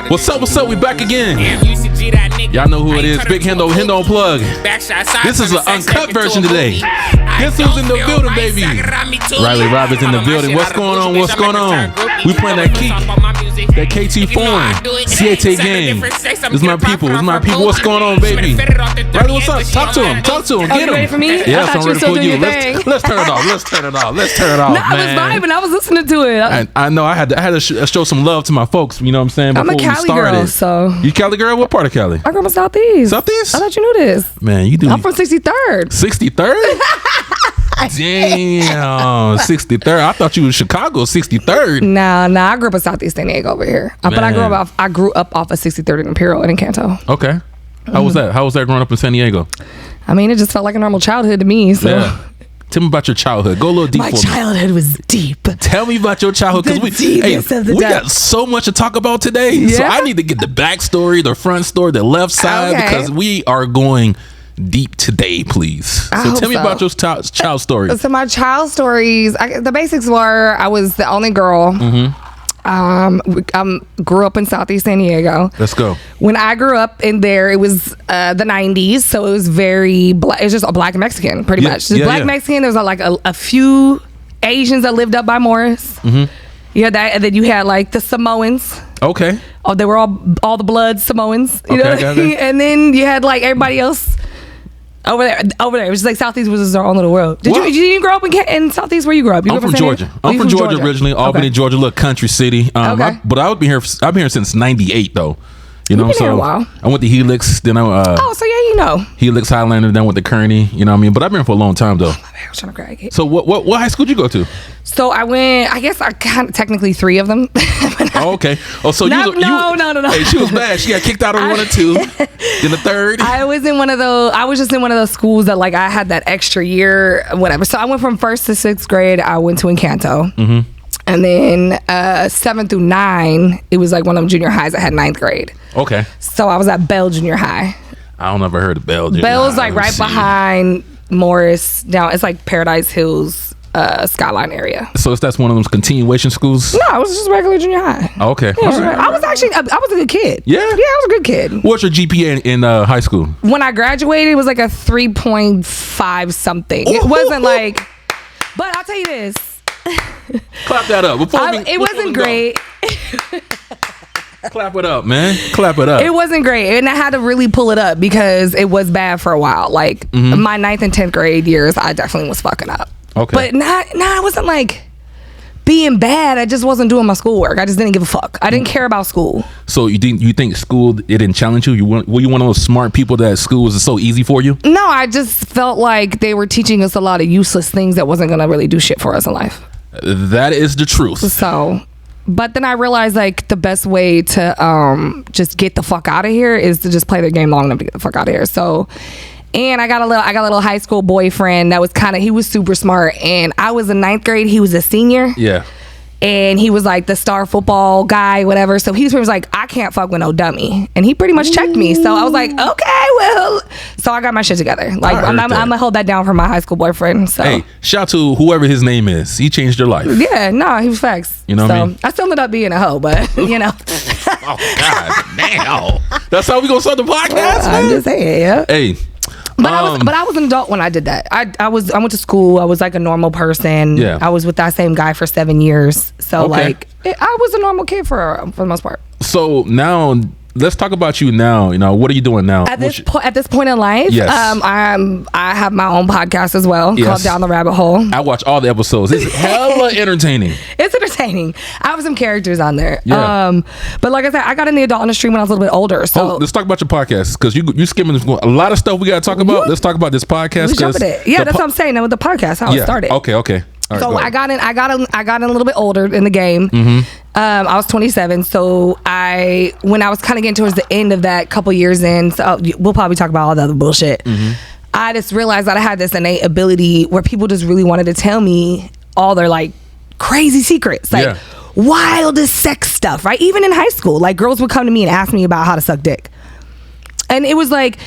What's up? What's up? We back again. Y'all know who it is. Big HENDO, HENDO Unplugged. This is an uncut version today. Guess who's in the building, baby? Rylee Raye is in the building. What's going on? What's going on? We playing that key. That KT foreign. CAT game. This is my people. This is my people. What's going on, baby? Rylee, what's up? Talk to him. Talk to him. Get him. Ready for me? Yes, I'm ready for you. Let's turn it off. Let's turn it off. Let's turn it off, man. I was vibing. I was listening to it. I know. I had to show some love to my folks. You know what I'm saying? I'm a Cali girl, so. You Cali girl? What part of Cali? I grew up in Southeast. Southeast? I thought you knew this. Man, you do. I'm from 63rd. 63rd? Damn, 63rd. I thought you was Chicago, 63rd. Nah, I grew up in Southeast San Diego over here. But I grew up off of 63rd and Imperial and Encanto. Okay. How was that? How was that growing up in San Diego? I mean, it just felt like a normal childhood to me. So. Yeah. Tell me about your childhood. Go a little deep for me. My childhood was deep. Tell me about your childhood, because we got so much to talk about today. Yeah? So I need to get the backstory, the front story, the left side, because we are going deep today, please. So tell me about your child stories. So my child stories, the basics were I was the only girl. Grew up in Southeast San Diego. Let's go. When I grew up in there, it was the 90s, so it was very black. It was just a black Mexican, pretty much. Just black Mexican. There was like a few Asians that lived up by Morris. You had that, and then you had like the Samoans. Okay. Oh, they were all the blood Samoans. You know? And then you had like everybody else. Over there. It was just like Southeast was our own little world. Did you grow up in Southeast? Where you grew up? I'm from Georgia. I'm from Georgia originally. Albany, Georgia, little country city. But I've been here since '98 though. You know, so a while. I went to Helix, then so you know. Helix Highlander, then went to Kearney. You know what I mean? But I've been here for a long time though. Oh, my bad, I was trying to crack. So what high school did you go to? So I went. I guess I kind of technically 3 of them. Okay. Oh, so no. Hey, she was bad. She got kicked out of 1 or 2. Then the 3rd. I was in one of those. I was just in one of those schools that like I had that extra year, whatever. So I went from 1st to 6th grade. I went to Encanto. And then 7 through 9, it was like one of them junior highs that had 9th grade. Okay. So I was at Bell Junior High. I don't ever heard of Bell Junior High. Bell's like right behind Morris. Down, it's like Paradise Hills, Skyline area. So that's one of those continuation schools? No, it was just regular junior high. Okay. Yeah, I was a good kid. Yeah? Yeah, I was a good kid. What's your GPA in high school? When I graduated, it was like a 3.5 something. It wasn't like, but I'll tell you this. Clap that up. It wasn't great. Clap it up, man. Clap it up. It wasn't great, and I had to really pull it up because it was bad for a while. Like my 9th and 10th grade years, I definitely was fucking up. Okay, but I wasn't like being bad. I just wasn't doing my schoolwork. I just didn't give a fuck. I didn't care about school. So you think school, it didn't challenge you? Were you one of those smart people that school was so easy for you? No, I just felt like they were teaching us a lot of useless things that wasn't gonna really do shit for us in life. That is the truth. So, but then I realized like the best way to just get the fuck out of here is to just play the game long enough to get the fuck out of here. So, and I got a little high school boyfriend that was he was super smart, and I was in 9th grade, he was a senior. Yeah. And he was like the star football guy, whatever. So he was like, I can't fuck with no dummy. And he pretty much checked me. So I was like, okay, well. So I got my shit together. Like, I'm going to hold that down for my high school boyfriend. So. Hey, shout out to whoever his name is. He changed your life. Yeah, no, he was facts. You know what I mean? I still ended up being a hoe, but, you know. Oh, God damn. That's how we going to start the podcast, man? I'm just saying, yeah. Hey. But I was an adult when I did that. I went to school. I was like a normal person. Yeah. I was with that same guy for 7 years. So I was a normal kid for the most part. So now let's talk about you now. You know, what are you doing now? At this point in life, yes. I have my own podcast as well called Down the Rabbit Hole. I watch all the episodes. It's hella entertaining. It's entertaining. I have some characters on there. Yeah. But like I said, I got in the adult industry when I was a little bit older. So let's talk about your podcast, because you skimming a lot of stuff we got to talk about. Let's talk about this podcast. Yeah, that's what I'm saying. With the podcast, how it started. Okay. All right, so I got in a little bit older in the game. I was 27, so when I was kind of getting towards the end of that, couple years in, so we'll probably talk about all the other bullshit. I just realized that I had this innate ability where people just really wanted to tell me all their like crazy secrets, like wildest sex stuff, right? Even in high school, like girls would come to me and ask me about how to suck dick. And it was like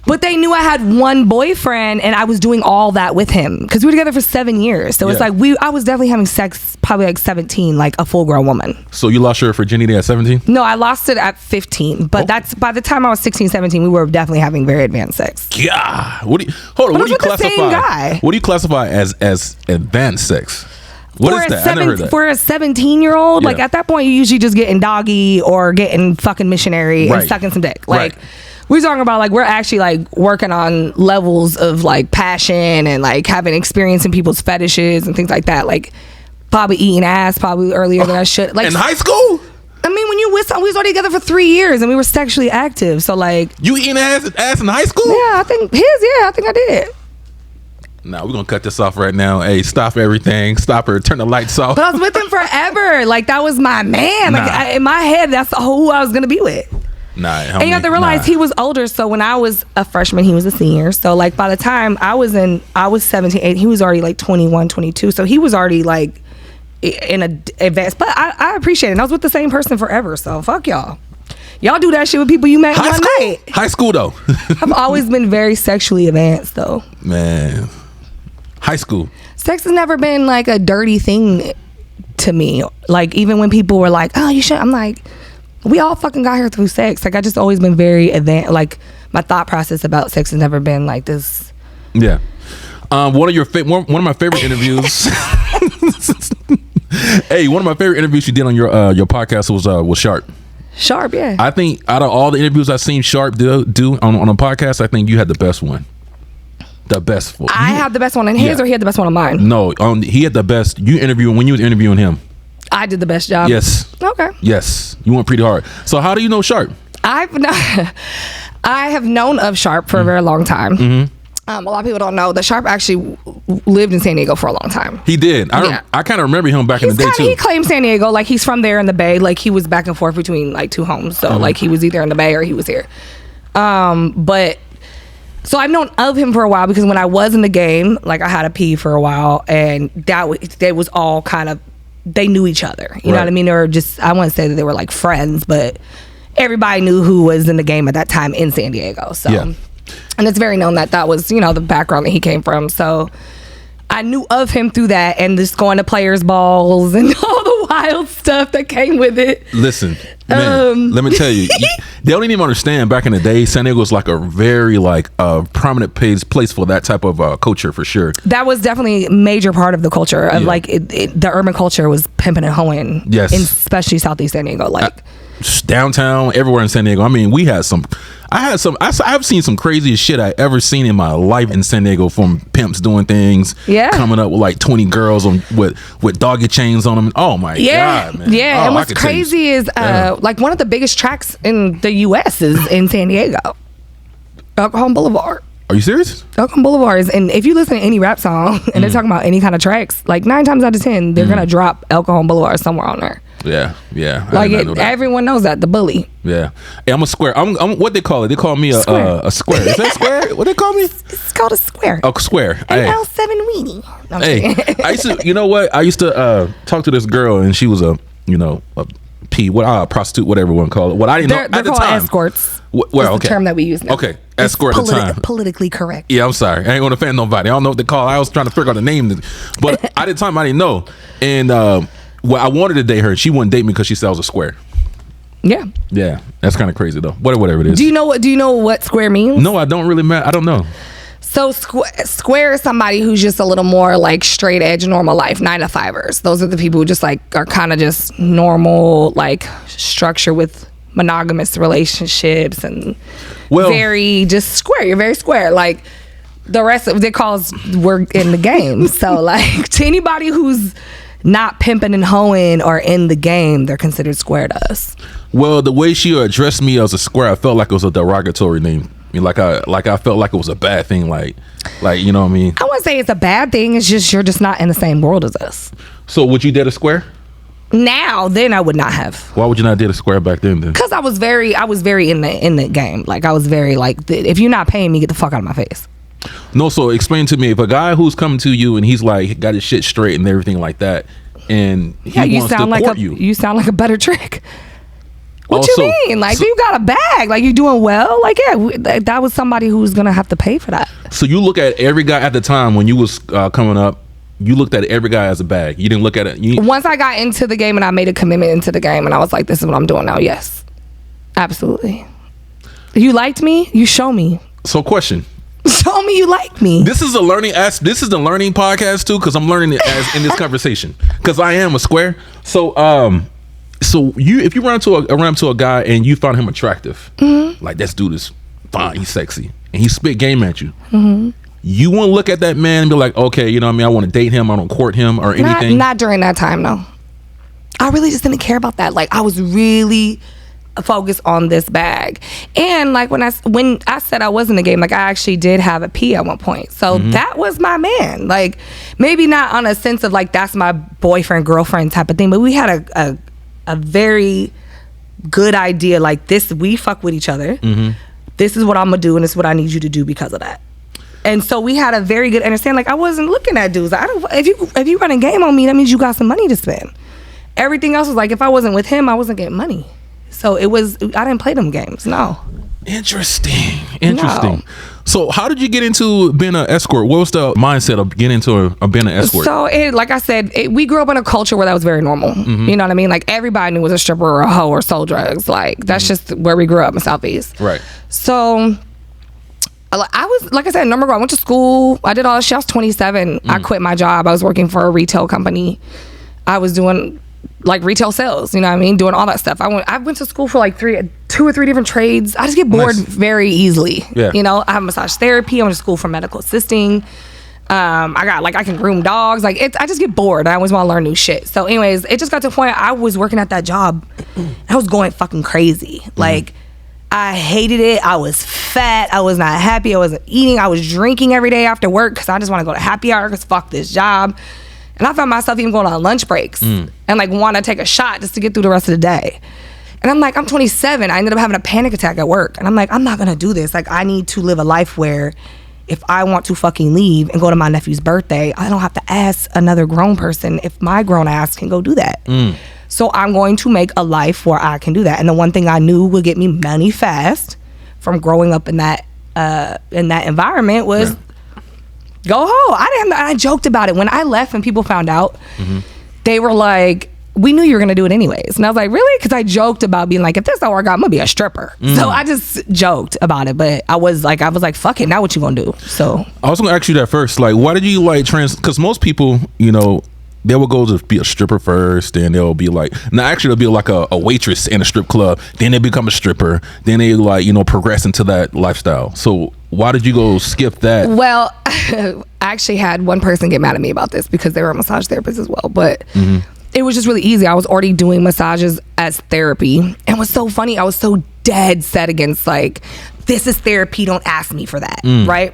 but they knew I had one boyfriend and I was doing all that with him because we were together for 7 years. So it's like I was definitely having sex probably like 17, like a full grown woman. So you lost your virginity at 17? No, I lost it at 15. But that's by the time I was 16, 17, we were definitely having very advanced sex. Yeah. What do you classify as advanced sex? What is that? I never heard that. For a 17-year-old, like at that point, you're usually just getting doggy or getting fucking missionary and sucking some dick. Like we're talking about, like we're actually like working on levels of like passion and like having experience in people's fetishes and things like that. Like probably eating ass probably earlier than I should. Like in high school. I mean, when you with someone, we was already together for 3 years and we were sexually active. So like you eating ass in high school? Yeah, I think I did. Nah, we're gonna cut this off right now. Hey, stop everything. Stop her. Turn the lights off. But I was with him forever. Like that was my man. Like in my head, that's who I was gonna be with. Nah, homie, and you have to realize he was older. So when I was a freshman, he was a senior. So like by the time I was 17, 18, he was already like 21, 22. So he was already like in a advanced. But I appreciate it. And I was with the same person forever. So fuck y'all. Y'all do that shit with people you met one night. High school though. I've always been very sexually advanced though. Man. High school. Sex has never been like a dirty thing to me. Like even when people were like, "Oh, you should," I'm like, we all fucking got here through sex. Like I just always been very advanced. Like my thought process about sex has never been like this. Yeah. One of my favorite interviews. Hey, one of my favorite interviews you did on your podcast was Sharp. Sharp, yeah. I think out of all the interviews I've seen Sharp do on a podcast, I think you had the best one. The best one. I had the best one in his, or he had the best one of mine? No, he had the best. When you was interviewing him. I did the best job. Yes. Okay. Yes, you went pretty hard. So how do you know Sharp? I have known of Sharp for a very long time. Mm-hmm. A lot of people don't know that Sharp actually lived in San Diego for a long time. He did. I kind of remember him back in the day too. He claimed San Diego, like he's from there in the Bay. Like he was back and forth between like two homes. So like he was either in the Bay or he was here. So I've known of him for a while because when I was in the game, like I had a P for a while, and they was all kind of, they knew each other. You know what I mean? Or just, I wouldn't say that they were like friends, but everybody knew who was in the game at that time in San Diego. So, and it's very known that was, you know, the background that he came from. So I knew of him through that, and just going to players' balls and all the wild stuff that came with it. Listen, man, let me tell you, they don't even understand. Back in the day, San Diego was like a very prominent place for that type of culture for sure. That was definitely a major part of the culture of the urban culture was pimping and hoeing. Yes, especially Southeast San Diego, downtown, everywhere in San Diego. I mean, I've seen some craziest shit I ever seen in my life in San Diego, from pimps doing things, coming up with like 20 girls with doggy chains on them. Oh my god, man. Yeah, and what's crazy is like one of the biggest tracks in the US is in San Diego, Alcohol Boulevard. Are you serious? Alcohol Boulevard is, and if you listen to any rap song and they're talking about any kind of tracks, like 9 times out of 10 they're gonna drop Alcohol Boulevard somewhere on there. Yeah. Like everyone knows that, the bully. Yeah. Hey, I'm a square. I'm what they call it. They call me a square. Is that square? What they call me? It's called a square. A square. An L7 weenie. No, hey, I used to. You know what? I used to talk to this girl, and she was a prostitute, whatever you want to call it. What I didn't know at the time. Escorts. Well, the term that we use now. Okay, escort at the time. Politically correct. Yeah, I'm sorry. I ain't gonna offend nobody. I don't know what they call it. I was trying to figure out the name, but at the time I didn't know. And well, I wanted to date her. She wouldn't date me because she said I was a square. Yeah, that's kind of crazy though. Whatever it is. Do you know what square means? No, I don't really. I don't know. So square is somebody who's just a little more like straight edge, normal life, 9-to-5ers. Those are the people who just like are kind of just normal, like structure with monogamous relationships and very just square. You're very square. Like the rest of they call us, we're in the game. So like to anybody who's not pimping and hoeing or in the game, they're considered square to us. Well, the way she addressed me as a square, I felt like it was a derogatory name. I mean, like I felt like it was a bad thing. Like you know what I mean? I wouldn't say it's a bad thing. It's just you're just not in the same world as us. So would you date a square? Then I would not have. Why would you not date a square back then? Because I was very in the game. Like I was very like, if you're not paying me, get the fuck out of my face. No, so explain to me, if a guy who's coming to you and he's like got his shit straight and everything like that, and he wants to court you. You sound like a better trick. What you mean? Like, you got a bag. Like, you doing well? Like, yeah, that was somebody who was going to have to pay for that. So you look at every guy at the time when you was coming up, you looked at every guy as a bag. You didn't look at it. Once I got into the game and I made a commitment into the game and I was like, this is what I'm doing now. Yes, absolutely. You liked me? You show me. So question. Show me you like me. This is a learning This is the learning podcast too, because I'm learning it as in this conversation. Because I am a square. So if you run into a guy and you found him attractive, like this dude is fine, he's sexy, and he spit game at you, you won't look at that man and be like, okay, you know what I mean, I want to date him, I don't court him or anything. Not during that time, no. I really just didn't care about that. Like, I was really focused on this bag. And like when I said I was in the game, like, I actually did have a P at one point. So that was my man. Like, maybe not on a sense of like that's my boyfriend, girlfriend type of thing, but we had a very good idea. Like, this, we fuck with each other. This is what I'm gonna do, and this is what I need you to do because of that. And so we had a very good understanding. Like, I wasn't looking at dudes. If you run a game on me, that means you got some money to spend. Everything else was like, if I wasn't with him, I wasn't getting money. So I didn't play them games. No. Interesting. No. So how did you get into being an escort? What was the mindset of getting into being an escort? So like I said, we grew up in a culture where that was very normal. You know what I mean? Like, everybody knew was a stripper or a hoe or sold drugs. Like, that's just where we grew up in Southeast. Right. So I was, like I said, number one, I went to school. I did all that shit. I was 27. I quit my job. I was working for a retail company. I was doing like retail sales, you know what I mean? Doing all that stuff. I went to school for like 2 or 3 different trades. I just get bored very easily. Yeah. You know, I have massage therapy. I went to school for medical assisting. I can groom dogs. Like, I just get bored. I always want to learn new shit. So anyways, it just got to a point I was working at that job. I was going fucking crazy. Like, I hated it. I was fat. I was not happy. I wasn't eating. I was drinking every day after work because I just want to go to happy hour because fuck this job. And I found myself even going on lunch breaks and like want to take a shot just to get through the rest of the day. And I'm like, I'm 27. I ended up having a panic attack at work. And I'm like, I'm not going to do this. Like, I need to live a life where if I want to fucking leave and go to my nephew's birthday, I don't have to ask another grown person if my grown ass can go do that. So I'm going to make a life where I can do that. And the one thing I knew would get me money fast from growing up in that environment was go home. I joked about it. When I left and people found out, they were like, we knew you were going to do it anyways. And I was like, really? Because I joked about being like, if this don't work out, I'm going to be a stripper. So I just joked about it. But I was like, fuck it. Now what you going to do? So I was going to ask you that first. Like, why did you like because most people, you know, they will go to be a stripper first, then they'll be like, they'll be like a waitress in a strip club, then they become a stripper, then they like, you know, progress into that lifestyle. So why did you go skip that? Well, I actually had one person get mad at me about this because they were a massage therapist as well, but it was just really easy. I was already doing massages as therapy, and it was so funny. I was so dead set against like, this is therapy, don't ask me for that, right?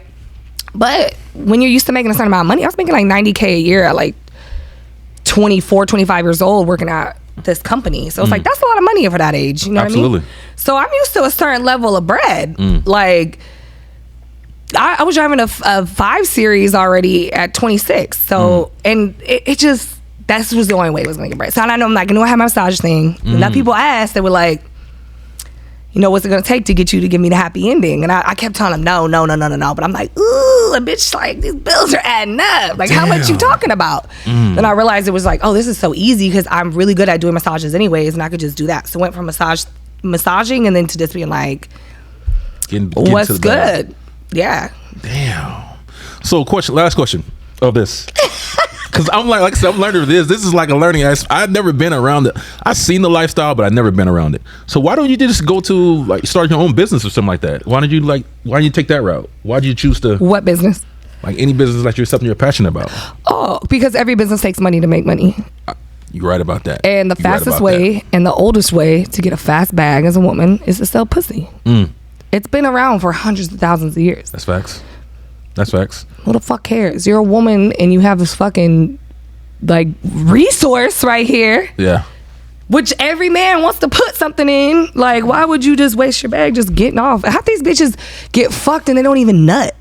But when you're used to making a certain amount of money, I was making like $90K a year at like 24, 25 years old working at this company. So it's like, that's a lot of money for that age. You know what I mean? So I'm used to a certain level of bread. Like, I was driving a 5 Series already at 26. So, and it just, that was the only way it was going to get bread. So I know I'm like, I have my massage thing. And now people asked, they were like, you know, what's it going to take to get you to give me the happy ending? And I kept telling them, no. But I'm like, ooh, a bitch, like, these bills are adding up. Like, how much you talking about? Then I realized it was like, oh, this is so easy because I'm really good at doing massages anyways, and I could just do that. So I went from massaging and then to just being like, what's good? Yeah. Damn. So last question of this. Because I'm like I said, I'm learning this. This is like a learning. I've never been around it. I've seen the lifestyle, but I've never been around it. So why don't you just go to like start your own business or something like that? Why did you take that route? Why did you choose to? What business? Like any business that you're something you're passionate about. Oh, because every business takes money to make money. You're right about that. And the fastest way and the oldest way to get a fast bag as a woman is to sell pussy. It's been around for hundreds of thousands of years. That's facts. Who the fuck cares? You're a woman and you have this fucking like resource right here. Yeah. Which every man wants to put something in. Like, why would you just waste your bag just getting off? Half these bitches get fucked and they don't even nut.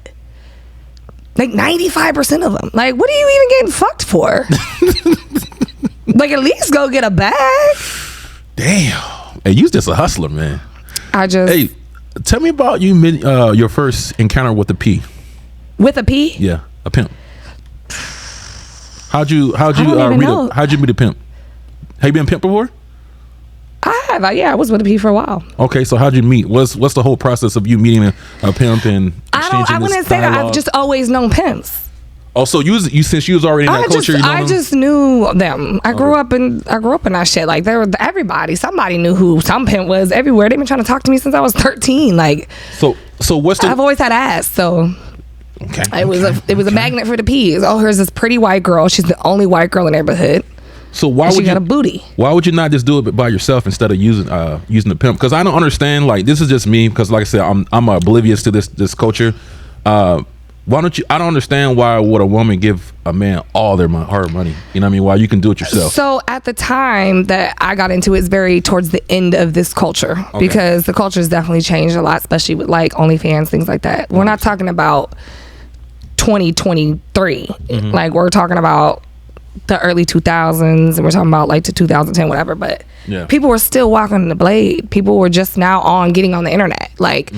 Like 95% of them. Like, what are you even getting fucked for? Like, at least go get a bag. Damn. Hey, you's just a hustler, man. Hey, tell me about your first encounter with a P. With a P? Yeah, a pimp. How'd you meet a pimp? Have you been a pimp before? I have. Yeah, I was with a P for a while. Okay, so how'd you meet? What's the whole process of you meeting a pimp and exchanging I wouldn't say that. I've just always known pimps. Oh, so you since you was already in that culture, I just knew them. I grew up in that shit. Like somebody knew who some pimp was everywhere. They've been trying to talk to me since I was 13. Like, so I've always had ass. So okay, it was a magnet for the P's. Oh, here's this pretty white girl. She's the only white girl in the neighborhood. So why would you got a booty? Why would you not just do it by yourself instead of using the pimp? Because I don't understand. Like, this is just me. Because like I said, I'm oblivious to this culture. Why don't you? I don't understand why would a woman give a man all their hard money? You know what I mean? Why you can do it yourself? So at the time that I got into it's very towards the end of this culture because the culture has definitely changed a lot, especially with like OnlyFans, things like that. We're not talking about 2023. Like we're talking about the early 2000s and we're talking about like to 2010, whatever. But people were still walking the blade. People were just now getting on the internet. Like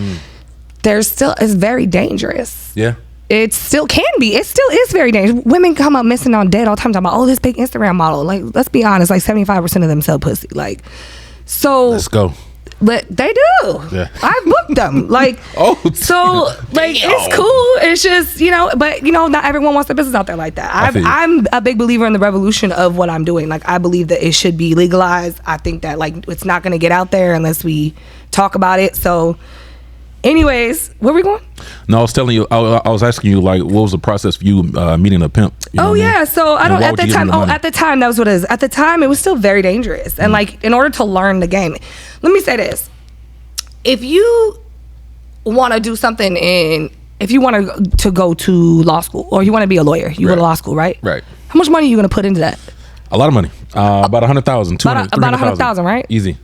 it's very dangerous. Yeah. It still can be. It still is very dangerous. Women come up missing on dead all the time talking about, this big Instagram model. Like, let's be honest, like 75% of them sell pussy. Like, so let's go. But they do. Yeah. I've booked them. Like, so like it's cool. It's just, but not everyone wants their business out there like that. I'm a big believer in the revolution of what I'm doing. Like, I believe that it should be legalized. I think that like it's not gonna get out there unless we talk about it. So anyways, where we going? No, I was telling you. I was asking you, like, what was the process for you meeting a pimp? So I don't. At the time, at the time, that was what it is. At the time, it was still very dangerous, and like, in order to learn the game, let me say this: if you want to do something if you want to go to law school or you want to be a lawyer, you go to law school, right? Right. How much money are you going to put into that? A lot of money. About 100,000, 200, about 100,000, right? Easy.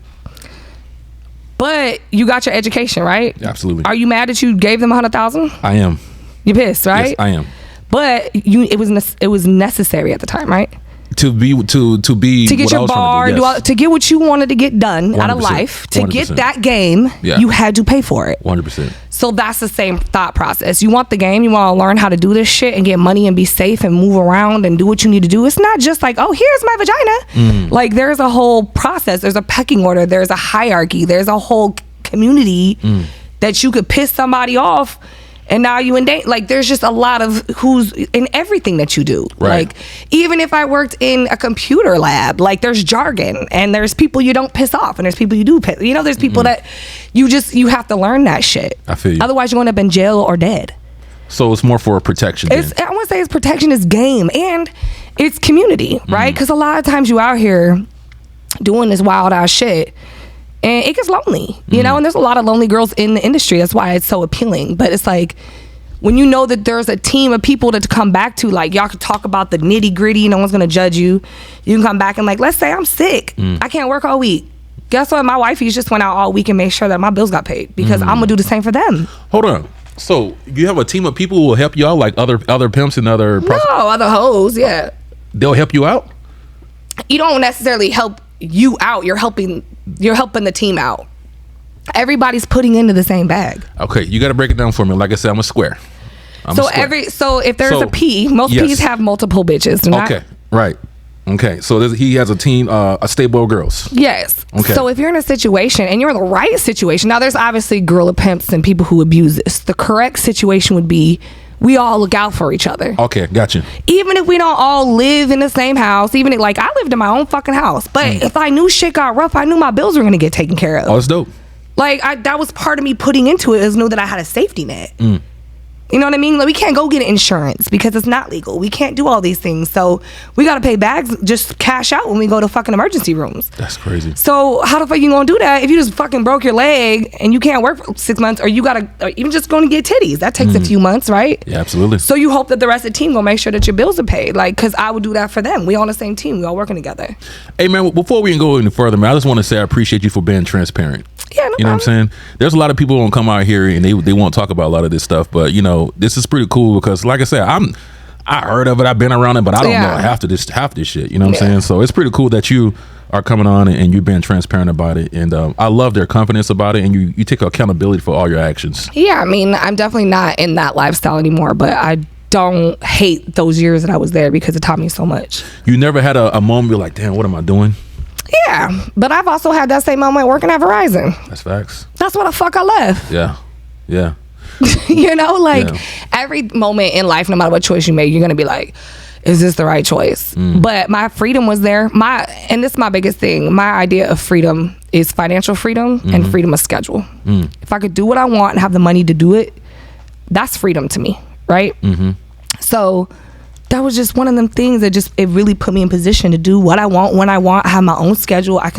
But you got your education, right? Absolutely. Are you mad that you gave them 100,000? I am. You pissed, right? Yes, I am. But it was necessary at the time, right? To get your bar, to get what you wanted to get done out of life, to 100%. Get that game, you had to pay for it. 100%. So that's the same thought process. You want the game, you want to learn how to do this shit and get money and be safe and move around and do what you need to do. It's not just like, here's my vagina. Like, there's a whole process. There's a pecking order. There's a hierarchy. There's a whole community that you could piss somebody off. And now you in danger. Like, there's just a lot of who's in everything that you do. Right. Like, even if I worked in a computer lab, like, there's jargon and there's people you don't piss off and there's people you do piss. There's people that you have to learn that shit. I feel you. Otherwise, you end up in jail or dead. So it's more for protection. I want to say it's protection, it's game, and it's community, right? Because a lot of times you out here doing this wild ass shit. And it gets lonely, and there's a lot of lonely girls in the industry. That's why it's so appealing. But it's like, when you know that there's a team of people to come back to, like, y'all could talk about the nitty gritty, no one's gonna judge you. You can come back and, like, let's say I'm sick. I can't work all week. Guess what? My wifey just went out all week and made sure that my bills got paid because I'm gonna do the same for them. Hold on. So you have a team of people who will help you out, like other pimps and other other hoes, yeah. They'll help you out? You don't necessarily help you out. You're helping the team out. Everybody's putting into the same bag. Okay, you got to break it down for me. Like I said, I'm a square. So if there's a P, most P's have multiple bitches. Okay, right. Okay, so he has a team, a stable of girls. Yes. Okay. So if you're in a situation and you're in the right situation, now there's obviously gorilla pimps and people who abuse this. The correct situation would be we all look out for each other. Okay, gotcha. Even if we don't all live in the same house, even if, like, I lived in my own fucking house, but if I knew shit got rough, I knew my bills were gonna get taken care of. Oh, that's dope. Like, that was part of me putting into it, is know that I had a safety net. You know what I mean? Like, we can't go get insurance because it's not legal. We can't do all these things. So we got to pay bags, just cash out when we go to fucking emergency rooms. That's crazy. So how the fuck you gonna do that if you just fucking broke your leg and you can't work for 6 months, or you gotta, or even just going to get titties? That takes a few months, right? Yeah, absolutely. So you hope that the rest of the team gonna make sure that your bills are paid. Like, cause I would do that for them. We on the same team. We all working together. Hey man, before we can go any further, man, I just want to say I appreciate you for being transparent. Yeah, no you know what I'm saying? There's a lot of people who don't come out here and they won't talk about a lot of this stuff, but this is pretty cool because, like I said, I heard of it, I've been around it, but I don't know half this shit. You know what I'm saying? So it's pretty cool that you are coming on and you've been transparent about it, and I love their confidence about it, and you take accountability for all your actions. Yeah, I mean, I'm definitely not in that lifestyle anymore, but I don't hate those years that I was there because it taught me so much. You never had a moment you're like, damn, what am I doing? Yeah, but I've also had that same moment working at Verizon. That's facts. That's what the fuck I left. Yeah. You know, like every moment in life, no matter what choice you make, you're gonna be like, is this the right choice? But my freedom was there. And this is my biggest thing. My idea of freedom is financial freedom and freedom of schedule. If I could do what I want and have the money to do it, that's freedom to me, right? So that was just one of them things that it really put me in position to do what I want when I want. I have my own schedule. I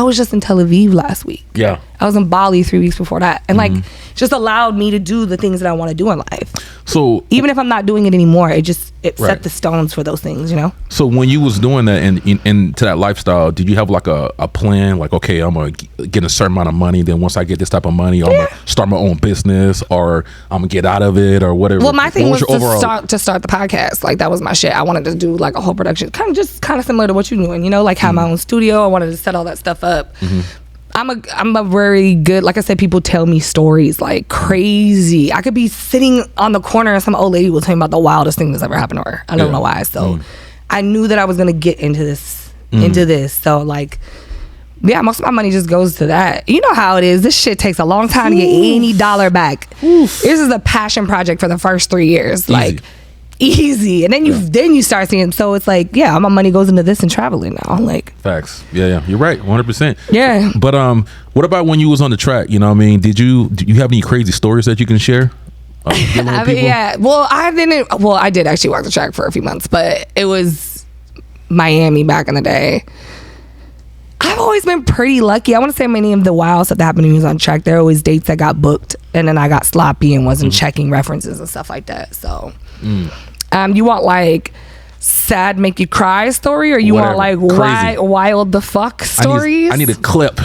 was just in Tel Aviv last week. Yeah. I was in Bali 3 weeks before that. And like, just allowed me to do the things that I want to do in life. So even if I'm not doing it anymore, it set the stones for those things, you know? So when you was doing that and to that lifestyle, did you have like a plan? Like, okay, I'm going to get a certain amount of money. Then once I get this type of money, I'm going to start my own business, or I'm going to get out of it, or whatever. Well, my thing was to start the podcast. Like, that was my shit. I wanted to do like a whole production, kind of similar to what you're doing, you know, like have my own studio. I wanted to set all that stuff up. I'm a very good, like I said, people tell me stories like crazy. I could be sitting on the corner and some old lady will tell me about the wildest thing that's ever happened to her. I don't know why. So I knew that I was gonna get into this. So like, yeah, most of my money just goes to that. You know how it is. This shit takes a long time to get any dollar back. This is a passion project for the first 3 years. Like, easy. And then you start seeing, so it's like, yeah, all my money goes into this and traveling now. Like, facts. Yeah, you're right, 100%. Yeah. But what about when you was on the track? You know what I mean? Did you have any crazy stories that you can share? I mean, yeah. Well, I did actually walk the track for a few months, but it was Miami back in the day. I've always been pretty lucky. I want to say many of the wild stuff that happened to me was on track. There are always dates that got booked, and then I got sloppy and wasn't checking references and stuff like that. So you want like sad make you cry story, or you want like wild the fuck stories? I need a clip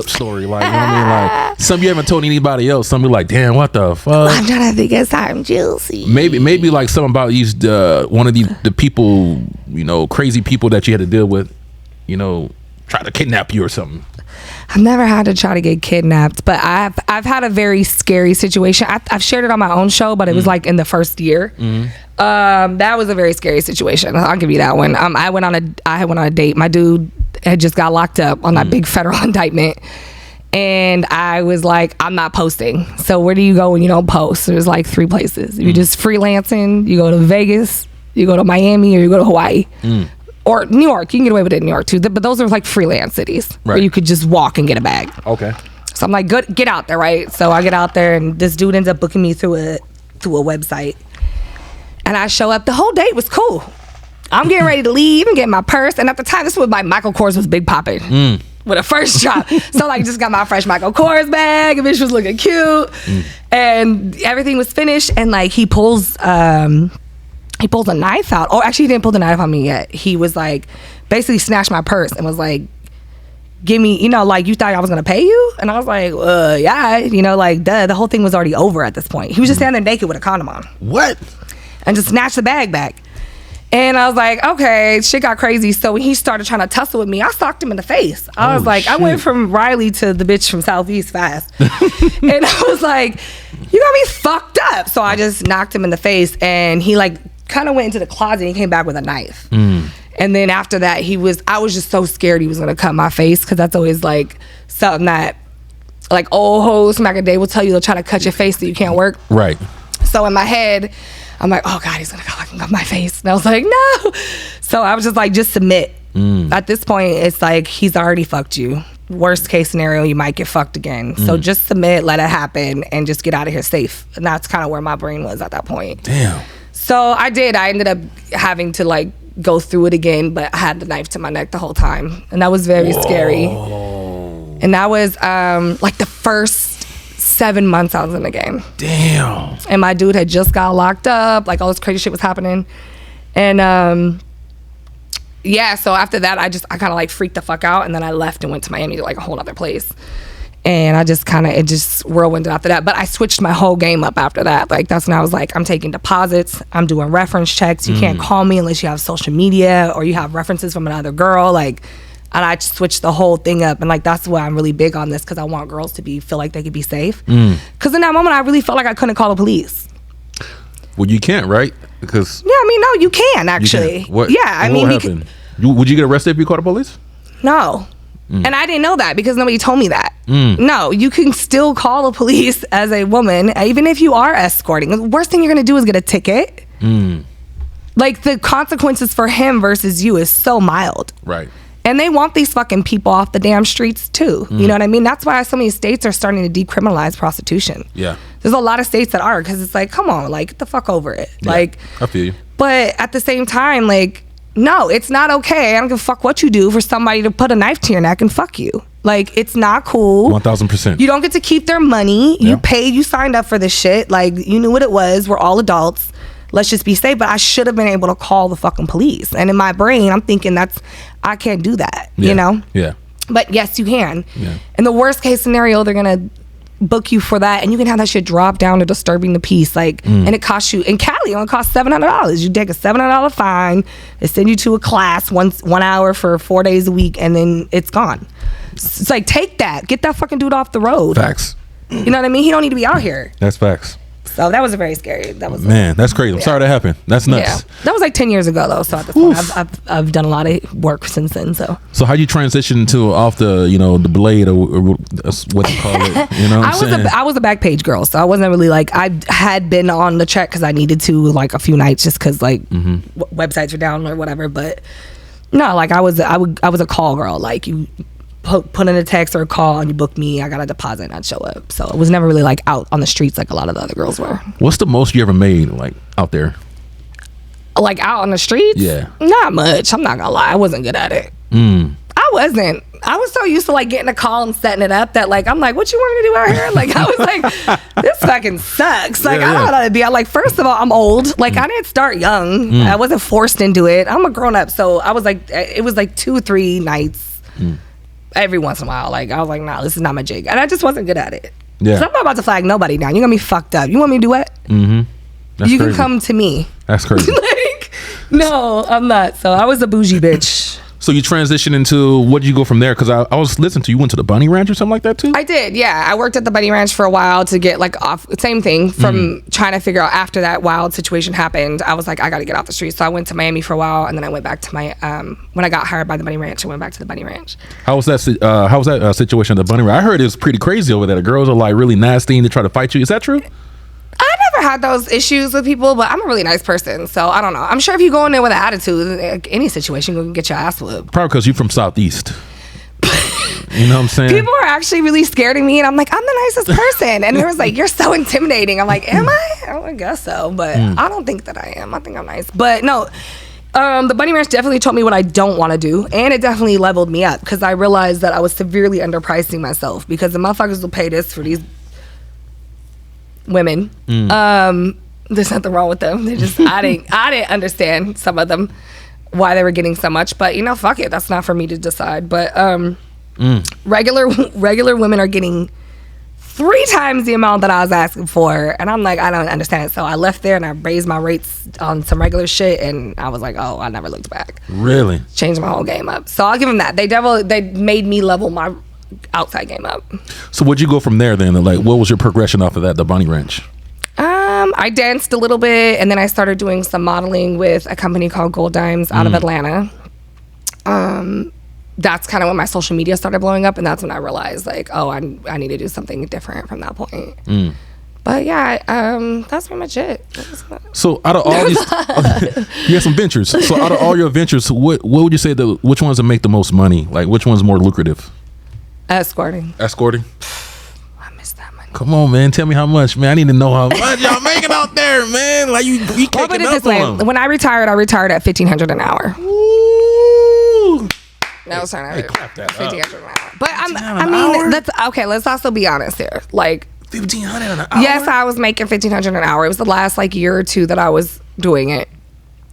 story. Like, you know what I mean? Like, some you haven't told anybody else. Some be like, damn, what the fuck? I'm trying to think of something juicy. Maybe like something about these one of the people, you know, crazy people that you had to deal with, you know, try to kidnap you or something. I've never had to try to get kidnapped, but I've had a very scary situation. I've shared it on my own show, but it was like in the first year. That was a very scary situation. I'll give you that one. I went on a date. My dude had just got locked up on that big federal indictment, and I was like, I'm not posting. So where do you go when you don't post? There's like 3 places. If you're just freelancing, you go to Vegas, you go to Miami, or you go to Hawaii. Or New York. You can get away with it in New York too. But those are like freelance cities where you could just walk and get a bag. Okay. So I'm like, good, get out there, right? So I get out there, and this dude ends up booking me through a website. And I show up. The whole date was cool. I'm getting ready to leave and get my purse. And at the time, this was my Michael Kors was big popping with a first drop. So like, just got my fresh Michael Kors bag. And bitch was looking cute, and everything was finished. And like, he pulls a knife out. Oh, actually, he didn't pull the knife on me yet. He was like, basically snatched my purse and was like, give me, you know, like, you thought I was gonna pay you? And I was like, yeah, you know, like, duh, the whole thing was already over at this point. He was just standing there naked with a condom on. What? And just snatched the bag back. And I was like, okay, shit got crazy. So when he started trying to tussle with me, I socked him in the face. I was like, shit. I went from Rylee to the bitch from Southeast fast. And I was like, you got me fucked up. So I just knocked him in the face, and he like kind of went into the closet and he came back with a knife. And then after that, I was just so scared he was gonna cut my face, because that's always like something that like old hoes from back in the day will tell you, they'll try to cut your face so you can't work. Right. So in my head, I'm like, oh God, he's gonna cut my face. And I was like, no. So I was just like, just submit. At this point, it's like, he's already fucked you. Worst case scenario, you might get fucked again. So just submit, let it happen, and just get out of here safe. And that's kind of where my brain was at that point. Damn. So I ended up having to like go through it again, but I had the knife to my neck the whole time. And that was very scary. And that was like the first 7 months I was in the game. Damn. And my dude had just got locked up. Like, all this crazy shit was happening. And yeah, so after that, I kind of like freaked the fuck out. And then I left and went to Miami to like a whole other place. And I just it just whirlwinded after that. But I switched my whole game up after that. Like, that's when I was like, I'm taking deposits. I'm doing reference checks. You can't call me unless you have social media or you have references from another girl. Like, And I switched the whole thing up. And like, that's why I'm really big on this, because I want girls to feel like they could be safe. Because in that moment, I really felt like I couldn't call the police. Well, you can't, right? Because yeah, I mean, no, you can actually. You can. What? Yeah, I mean, what happened? Would you get arrested if you called the police? No. And I didn't know that because nobody told me that. No, you can still call the police as a woman, even if you are escorting. The worst thing you're going to do is get a ticket. Like, the consequences for him versus you is so mild. Right. And they want these fucking people off the damn streets too. You know what I mean? That's why so many states are starting to decriminalize prostitution. Yeah. There's a lot of states that are, because it's like, come on, like, get the fuck over it. Yeah, like, I feel you. But at the same time, like, no, it's not okay. I don't give a fuck what you do for somebody to put a knife to your neck and fuck you. Like, it's not cool. 1000%. You don't get to keep their money. You paid, you signed up for this shit. Like, you knew what it was. We're all adults. Let's just be safe. But I should have been able to call the fucking police. And in my brain, I'm thinking I can't do that, you know? Yeah. But yes, you can. Yeah. In the worst case scenario, they're going to book you for that, and you can have that shit drop down to disturbing the peace. Like, and it costs you, in Cali, it only costs $700. You take a $700 fine, they send you to a class 1 hour for 4 days a week, and then it's gone. It's like, take that. Get that fucking dude off the road. Facts. You know what I mean? He don't need to be out here. That's facts. So that was a very scary. That was man, that's crazy. I'm sorry that happened. That's nuts. Yeah, that was like 10 years ago though. So at this point, I've done a lot of work since then. So how you transition to off the the blade or what you call it? You know, I was a back page girl, so I wasn't really like, I had been on the check because I needed to, like, a few nights just because like websites were down or whatever. But no, like I was a call girl. Like, you put in a text or a call and you book me, I got a deposit and I'd show up. So it was never really like out on the streets like a lot of the other girls were. What's the most you ever made, like, out there? Like, out on the streets? Yeah. Not much. I'm not gonna lie. I wasn't good at it. I wasn't. I was so used to like getting a call and setting it up that like, I'm like, what you want me to do out here? Like, I was like, this fucking sucks. Like, I don't know how to be. I'm like, first of all, I'm old. Like, I didn't start young. I wasn't forced into it. I'm a grown up. So I was like, it was like 2 or 3 nights. Every once in a while, like, I was like, nah, this is not my jig, and I just wasn't good at it. Yeah, so I'm not about to flag nobody down. You're gonna be fucked up. You want me to do what? You crazy. Can come to me. That's crazy. Like, no, I'm not. So I was a bougie bitch. So you transitioned into, what did you go from there? Because I was listening to you, went to the Bunny Ranch or something like that too? I did, yeah. I worked at the Bunny Ranch for a while to get like off, same thing, from trying to figure out after that wild situation happened. I was like, I got to get off the street. So I went to Miami for a while, and then I went back to my, when I got hired by the Bunny Ranch, I went back to the Bunny Ranch. How was that situation at the Bunny Ranch? I heard it was pretty crazy over there. The girls are like really nasty and they try to fight you. Is that true? I never had those issues with people, but I'm a really nice person, so I don't know. I'm sure if you go in there with an attitude, like, any situation, you can get your ass whooped. Probably because you're from Southeast. You know what I'm saying? People are actually really scared of me, and I'm like, I'm the nicest person. And it was like, you're so intimidating. I'm like, am I? Oh, I guess so, but I don't think that I am. I think I'm nice. But no, the Bunny Ranch definitely told me what I don't want to do, and it definitely leveled me up, because I realized that I was severely underpricing myself, because the motherfuckers will pay this for these women. There's nothing wrong with them. They just I didn't understand some of them, why they were getting so much, but fuck it, that's not for me to decide. But regular women are getting 3 times the amount that I was asking for, and I'm like, I don't understand it. So I left there and I raised my rates on some regular shit, and I was like, oh, I never looked back. Really? Changed my whole game up. So I'll give them that. They made me level my outside game up. So what'd you go from there then? Like, what was your progression off of that, the Bunny Ranch? I danced a little bit, and then I started doing some modeling with a company called Gold Dimes out of Atlanta. That's kind of when my social media started blowing up, and that's when I realized, like, oh, I need to do something different from that point. But yeah, that's pretty much it. So out of all these, you had some ventures. So out of all your ventures, what would you say which ones that make the most money? Like, which one's more lucrative? Escorting. I miss that money. Come on, man. Tell me how much, man. I need to know how much y'all making out there, man. Like, you well, put it this way. When I retired at $1,500 an hour. Ooh. No, sorry. Hey, clap that $1,500 an hour. But I mean, that's okay. Let's also be honest here. Like, $1,500 an hour. Yes, I was making $1,500 an hour. It was the last like year or two that I was doing it.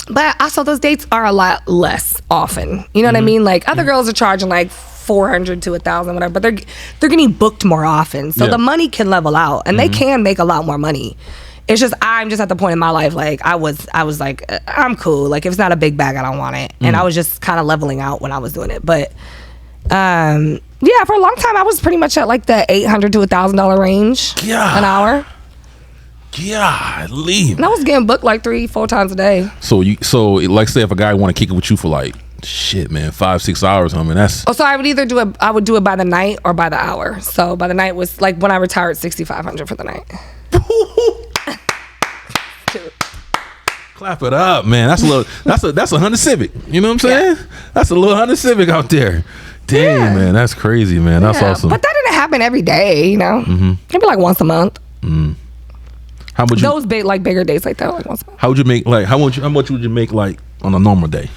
But also, those dates are a lot less often. You know what I mean? Like, other girls are charging like $400 to $1,000, whatever, but they're getting booked more often, so the money can level out, and they can make a lot more money. It's just, I'm just at the point in my life, like, I was like, I'm cool. Like, if it's not a big bag, I don't want it. And I was just kind of leveling out when I was doing it. But Yeah, for a long time I was pretty much at like the $800 to $1,000 range an hour. Golly. And I was getting booked like 3-4 times a day. So like say if a guy want to kick it with you for like shit, man, 5-6 hours, I mean that's. So I would either do it by the night or by the hour. So by the night was like when I retired, $6,500 for the night. Clap it up, man. That's a Honda Civic. You know what I'm saying? That's a little Honda Civic out there. Damn, man, that's crazy, man. That's awesome. But that didn't happen every day, you know. Maybe like once a month. How much? Those bigger days like that, like once a month. How would you make like how much would you make like on a normal day?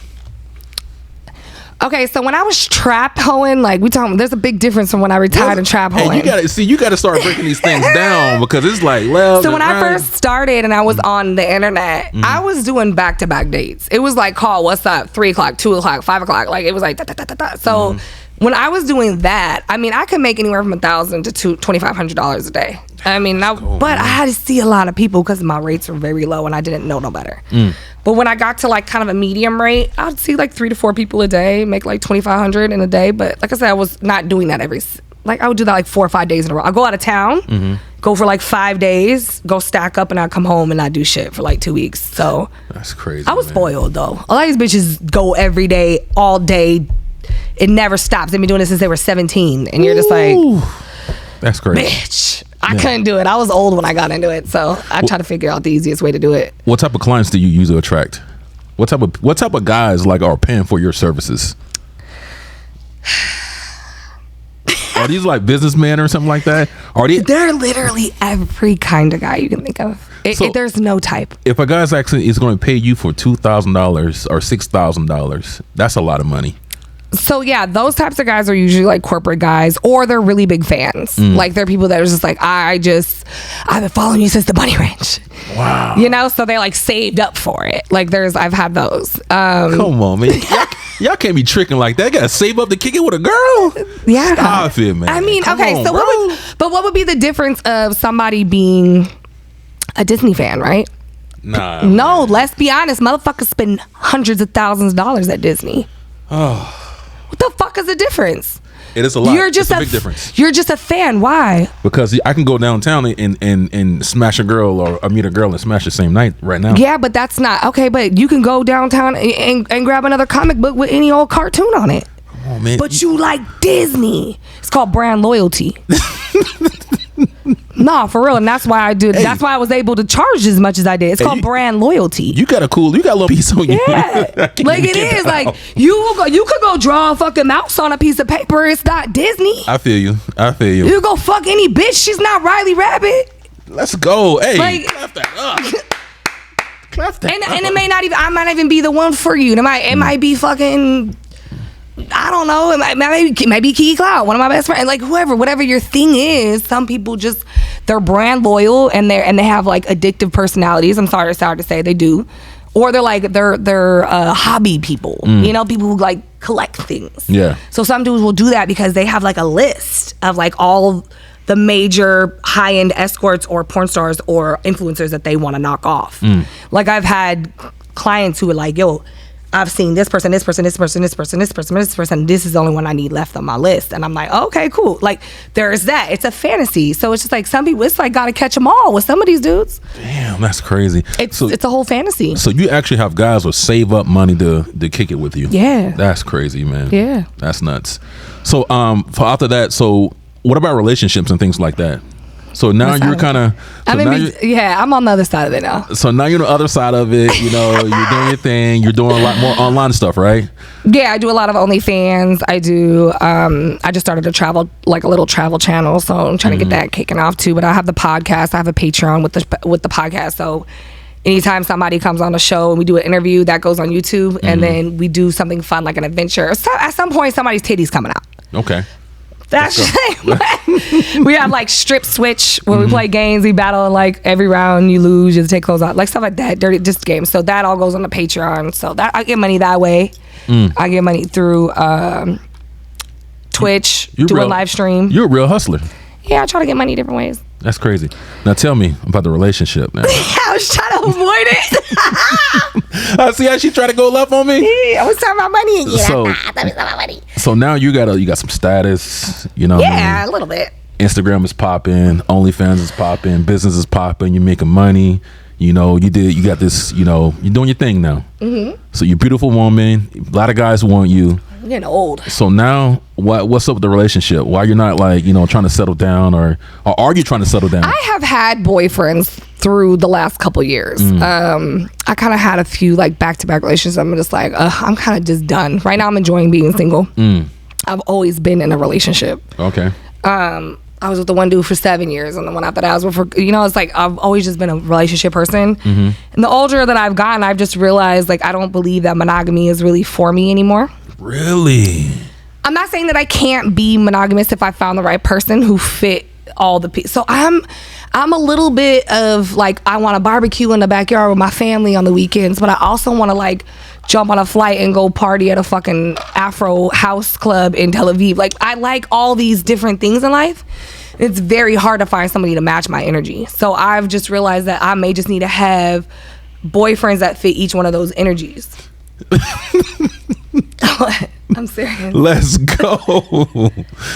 Okay, so when I was trap hoeing, like there's a big difference from when I retired and trap hoeing. Hey, you gotta start breaking these things down because it's like So when I first started and I was on the internet, I was doing back-to-back dates. It was like call, what's up, 3 o'clock, 2 o'clock, 5 o'clock. Like it was like da. So when I was doing that, I mean, I could make anywhere from $1,000 to $2,500 a day. I mean, but I had to see a lot of people because my rates were very low and I didn't know no better. But when I got to like kind of a medium rate, I'd see like 3 to 4 people a day, make like $2,500 in a day. But like I said, I was not doing that I would do that like 4 or 5 days in a row. I'll go out of town, go for like 5 days, go stack up, and I'd come home and not do shit for like 2 weeks. So that's crazy. I was spoiled though. A lot of these bitches go every day, all day. It never stops. They've been doing this since they were 17. And you're just like, that's crazy. Bitch. I couldn't do it. I was old when I got into it, so I try to figure out the easiest way to do it. What type of clients do you usually attract? What type of guys like are paying for your services? Are these like businessmen or something like that? They're literally every kind of guy you can think of. There's no type. If a guy's actually is going to pay you for $2,000 or $6,000, that's a lot of money. So yeah, those types of guys are usually like corporate guys, or they're really big fans. Like they're people that are just like, I've been following you since the Bunny Ranch. Wow. You know, so they like saved up for it. Like I've had those. Come on, man. Y'all can't be tricking like that. You gotta save up to kick it with a girl. Yeah. Stop it, man. I mean, Come okay, on, so what would be the difference of somebody being a Disney fan, right? Nah. No, let's be honest. Motherfuckers spend hundreds of thousands of dollars at Disney. Oh. What the fuck is the difference? It is a lot. It's a big difference. You're just a fan. Why? Because I can go downtown and smash a girl or meet a girl and smash the same night right now. Yeah, but that's not okay. But you can go downtown and grab another comic book with any old cartoon on it. Oh man! But you like Disney. It's called brand loyalty. Nah, for real, and that's why I do. That's why I was able to charge as much as I did. It's called brand loyalty. You got a little piece on you. Yeah, like it is. Like you could go draw a fucking mouse on a piece of paper. It's not Disney. I feel you. You go fuck any bitch. She's not Rylee Rabbit. Let's go. Hey, like, clap that up. Clap that up. And it may not even. I might not even be the one for you. It might be fucking. I don't know. It might be Kiki Cloud, one of my best friends. Like whatever your thing is. Some people just they're brand loyal and they have like addictive personalities. I'm sorry to say they do, or they're hobby people. You know, people who like collect things. Yeah. So some dudes will do that because they have like a list of like all the major high-end escorts or porn stars or influencers that they want to knock off. Like I've had clients who are like, yo, I've seen this person. This is the only one I need left on my list. And I'm like, okay, cool. Like, there's that. It's a fantasy. So it's just like some people, it's like gotta catch them all with some of these dudes. Damn, that's crazy. It's a whole fantasy. So you actually have guys who save up money to kick it with you. Yeah. That's crazy, man. Yeah. That's nuts. So for after that, so what about relationships and things like that? So now you're kind of. I'm on the other side of it now. So now you're on the other side of it. You know, you're doing your thing. You're doing a lot more online stuff, right? Yeah, I do a lot of OnlyFans. I do. I just started a little travel channel, so I'm trying to get that kicking off too. But I have the podcast. I have a Patreon with the podcast. So anytime somebody comes on the show and we do an interview, that goes on YouTube, and then we do something fun like an adventure. So at some point, somebody's titties coming out. Okay. That's we have like strip switch where we play games. We battle, and like every round you lose, you have to take clothes out, like stuff like that. Dirty just games. So that all goes on the Patreon. So that I get money that way. I get money through Twitch, doing live stream. You're a real hustler. Yeah, I try to get money different ways. That's crazy. Now tell me about the relationship now. I was trying to avoid it. See how she tried to go left on me? I was talking about money again. So now you got some status, you know. Yeah, a little bit. Instagram is popping, OnlyFans is popping, business is popping, you're making money. You know, you got this, you know, you're doing your thing now. Mm-hmm. So you're a beautiful woman. A lot of guys want you. I'm getting old. So now, what's up with the relationship? Why you're not like, you know, trying to settle down, or are you trying to settle down? I have had boyfriends through the last couple years. I kind of had a few like back-to-back relationships. I'm just like, I'm kind of just done. Right now I'm enjoying being single. I've always been in a relationship. Okay. I was with the one dude for 7 years, and the one after that I was with for, you know, it's like I've always just been a relationship person. And the older that I've gotten, I've just realized like I don't believe that monogamy is really for me anymore. Really? I'm not saying that I can't be monogamous if I found the right person who fit all the pieces. So I'm a little bit of like, I want to barbecue in the backyard with my family on the weekends, but I also want to like jump on a flight and go party at a fucking Afro house club in Tel Aviv. Like, I like all these different things in life. It's very hard to find somebody to match my energy. So I've just realized that I may just need to have boyfriends that fit each one of those energies. I'm serious. Let's go.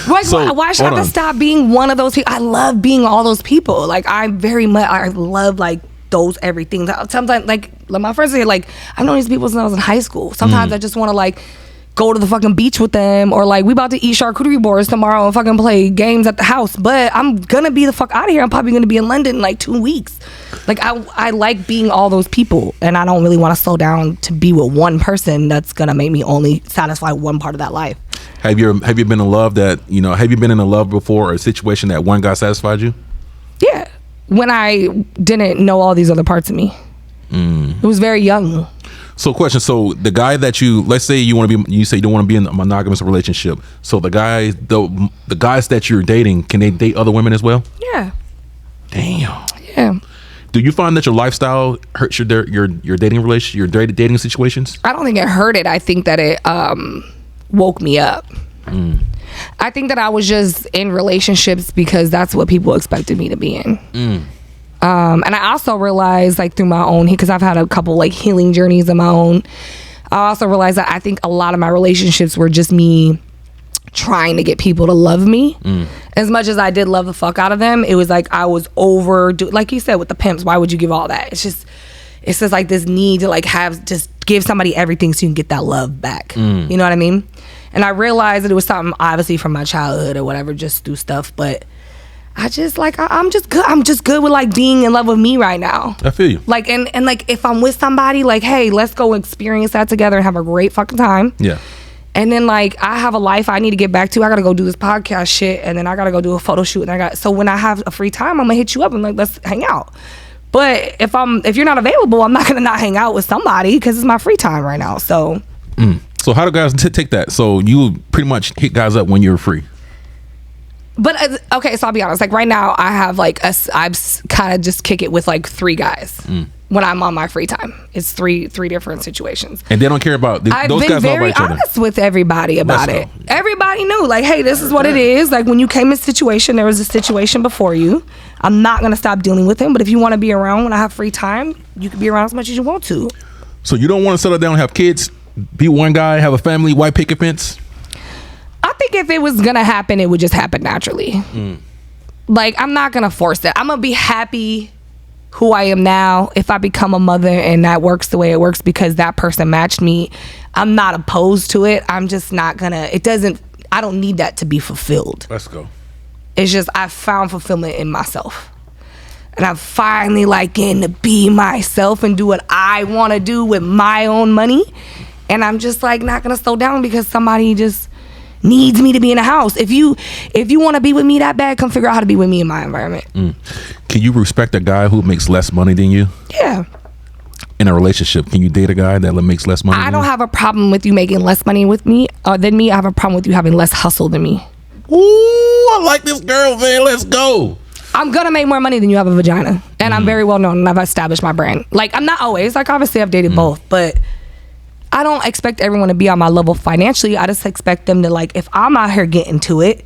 Like, so, why should I stop being one of those people? I love being all those people. Like, I love like those everything. Sometimes like my friends say, like, I've known these people since I was in high school. Sometimes I just want to like go to the fucking beach with them, or like we about to eat charcuterie boards tomorrow and fucking play games at the house, but I'm gonna be the fuck out of here. I'm probably gonna be in London in like 2 weeks. Like I like being all those people, and I don't really want to slow down to be with one person that's gonna make me only satisfy one part of that life. Have you been in love that, you know, have you been in a love before, or a situation that one guy satisfied you? Yeah, when I didn't know all these other parts of me. It was very young. So question, so the guy that let's say you say you don't want to be in a monogamous relationship. So the guys that you're dating, can they date other women as well? Yeah. Damn. Yeah. Do you find that your lifestyle hurts your dating relationship, your dating situations? I don't think it hurt it. I think that it woke me up. I think that I was just in relationships because that's what people expected me to be in. And I also realized, like, through my own, because I've had a couple like healing journeys of my own, I also realized that I think a lot of my relationships were just me trying to get people to love me. As much as I did love the fuck out of them, it was like I was like you said with the pimps. Why would you give all that? It's just like this need to like just give somebody everything so you can get that love back. You know what I mean? And I realized that it was something obviously from my childhood or whatever, just through stuff, but I just like I'm just good with like being in love with me right now. I feel you. Like and like if I'm with somebody, like, hey, let's go experience that together and have a great fucking time. Yeah. And then like I have a life I need to get back to. I gotta go do this podcast shit, and then I gotta go do a photo shoot, and so when I have a free time, I'm gonna hit you up and like, let's hang out. But if you're not available, I'm not gonna not hang out with somebody because it's my free time right now. So. So how do guys take that? So you pretty much hit guys up when you're free. But okay, so I'll be honest. Like right now, I have like I've kind of just kick it with like 3 guys when I'm on my free time. It's three different situations, and they don't care about I've those been guys. Very honest with everybody about it. Everybody knew, like, hey, this is what it is. Like when you came in a situation, there was a situation before you. I'm not gonna stop dealing with him. But if you want to be around when I have free time, you can be around as much as you want to. So you don't want to settle down, have kids, be one guy, have a family, white picket fence? I think if it was gonna happen, it would just happen naturally. Like I'm not gonna force it. I'm gonna be happy who I am now. If I become a mother and that works the way it works because that person matched me, I'm not opposed to it. I'm just not gonna. I don't need that to be fulfilled. Let's go. It's just I found fulfillment in myself, and I'm finally like getting to be myself and do what I want to do with my own money. And I'm just like not gonna slow down because somebody just needs me to be in a house. If you want to be with me that bad, come figure out how to be with me in my environment. Can you respect a guy who makes less money than you? Yeah. In a relationship, can you date a guy that makes less money? I don't have a problem with you making less money with me than me. I have a problem with you having less hustle than me. Ooh, I like this girl, man. Let's go. I'm gonna make more money than you have a vagina, and I'm very well known, and I've established my brand. Like I'm not always like obviously I've dated both, but I don't expect everyone to be on my level financially. I just expect them to, like, if I'm out here getting to it,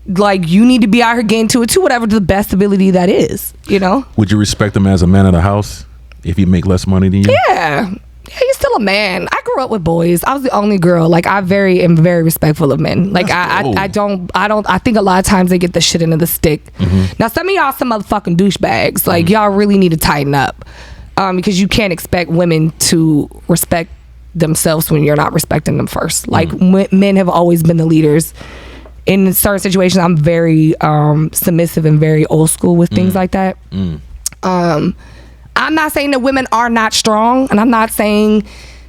like, you need to be out here getting to it too, whatever the best ability that is, you know? Would you respect him as a man of the house if he make less money than you? Yeah. Yeah, he's still a man. I grew up with boys. I was the only girl. Like, I am very respectful of men. Like, I think a lot of times they get the shit into the stick. Now, some of y'all some motherfucking douchebags. Like, y'all really need to tighten up. Because you can't expect women to respect themselves when you're not respecting them first. Like, men have always been the leaders. In certain situations, I'm very submissive and very old school with things like that. I'm not saying that women are not strong, and I'm not saying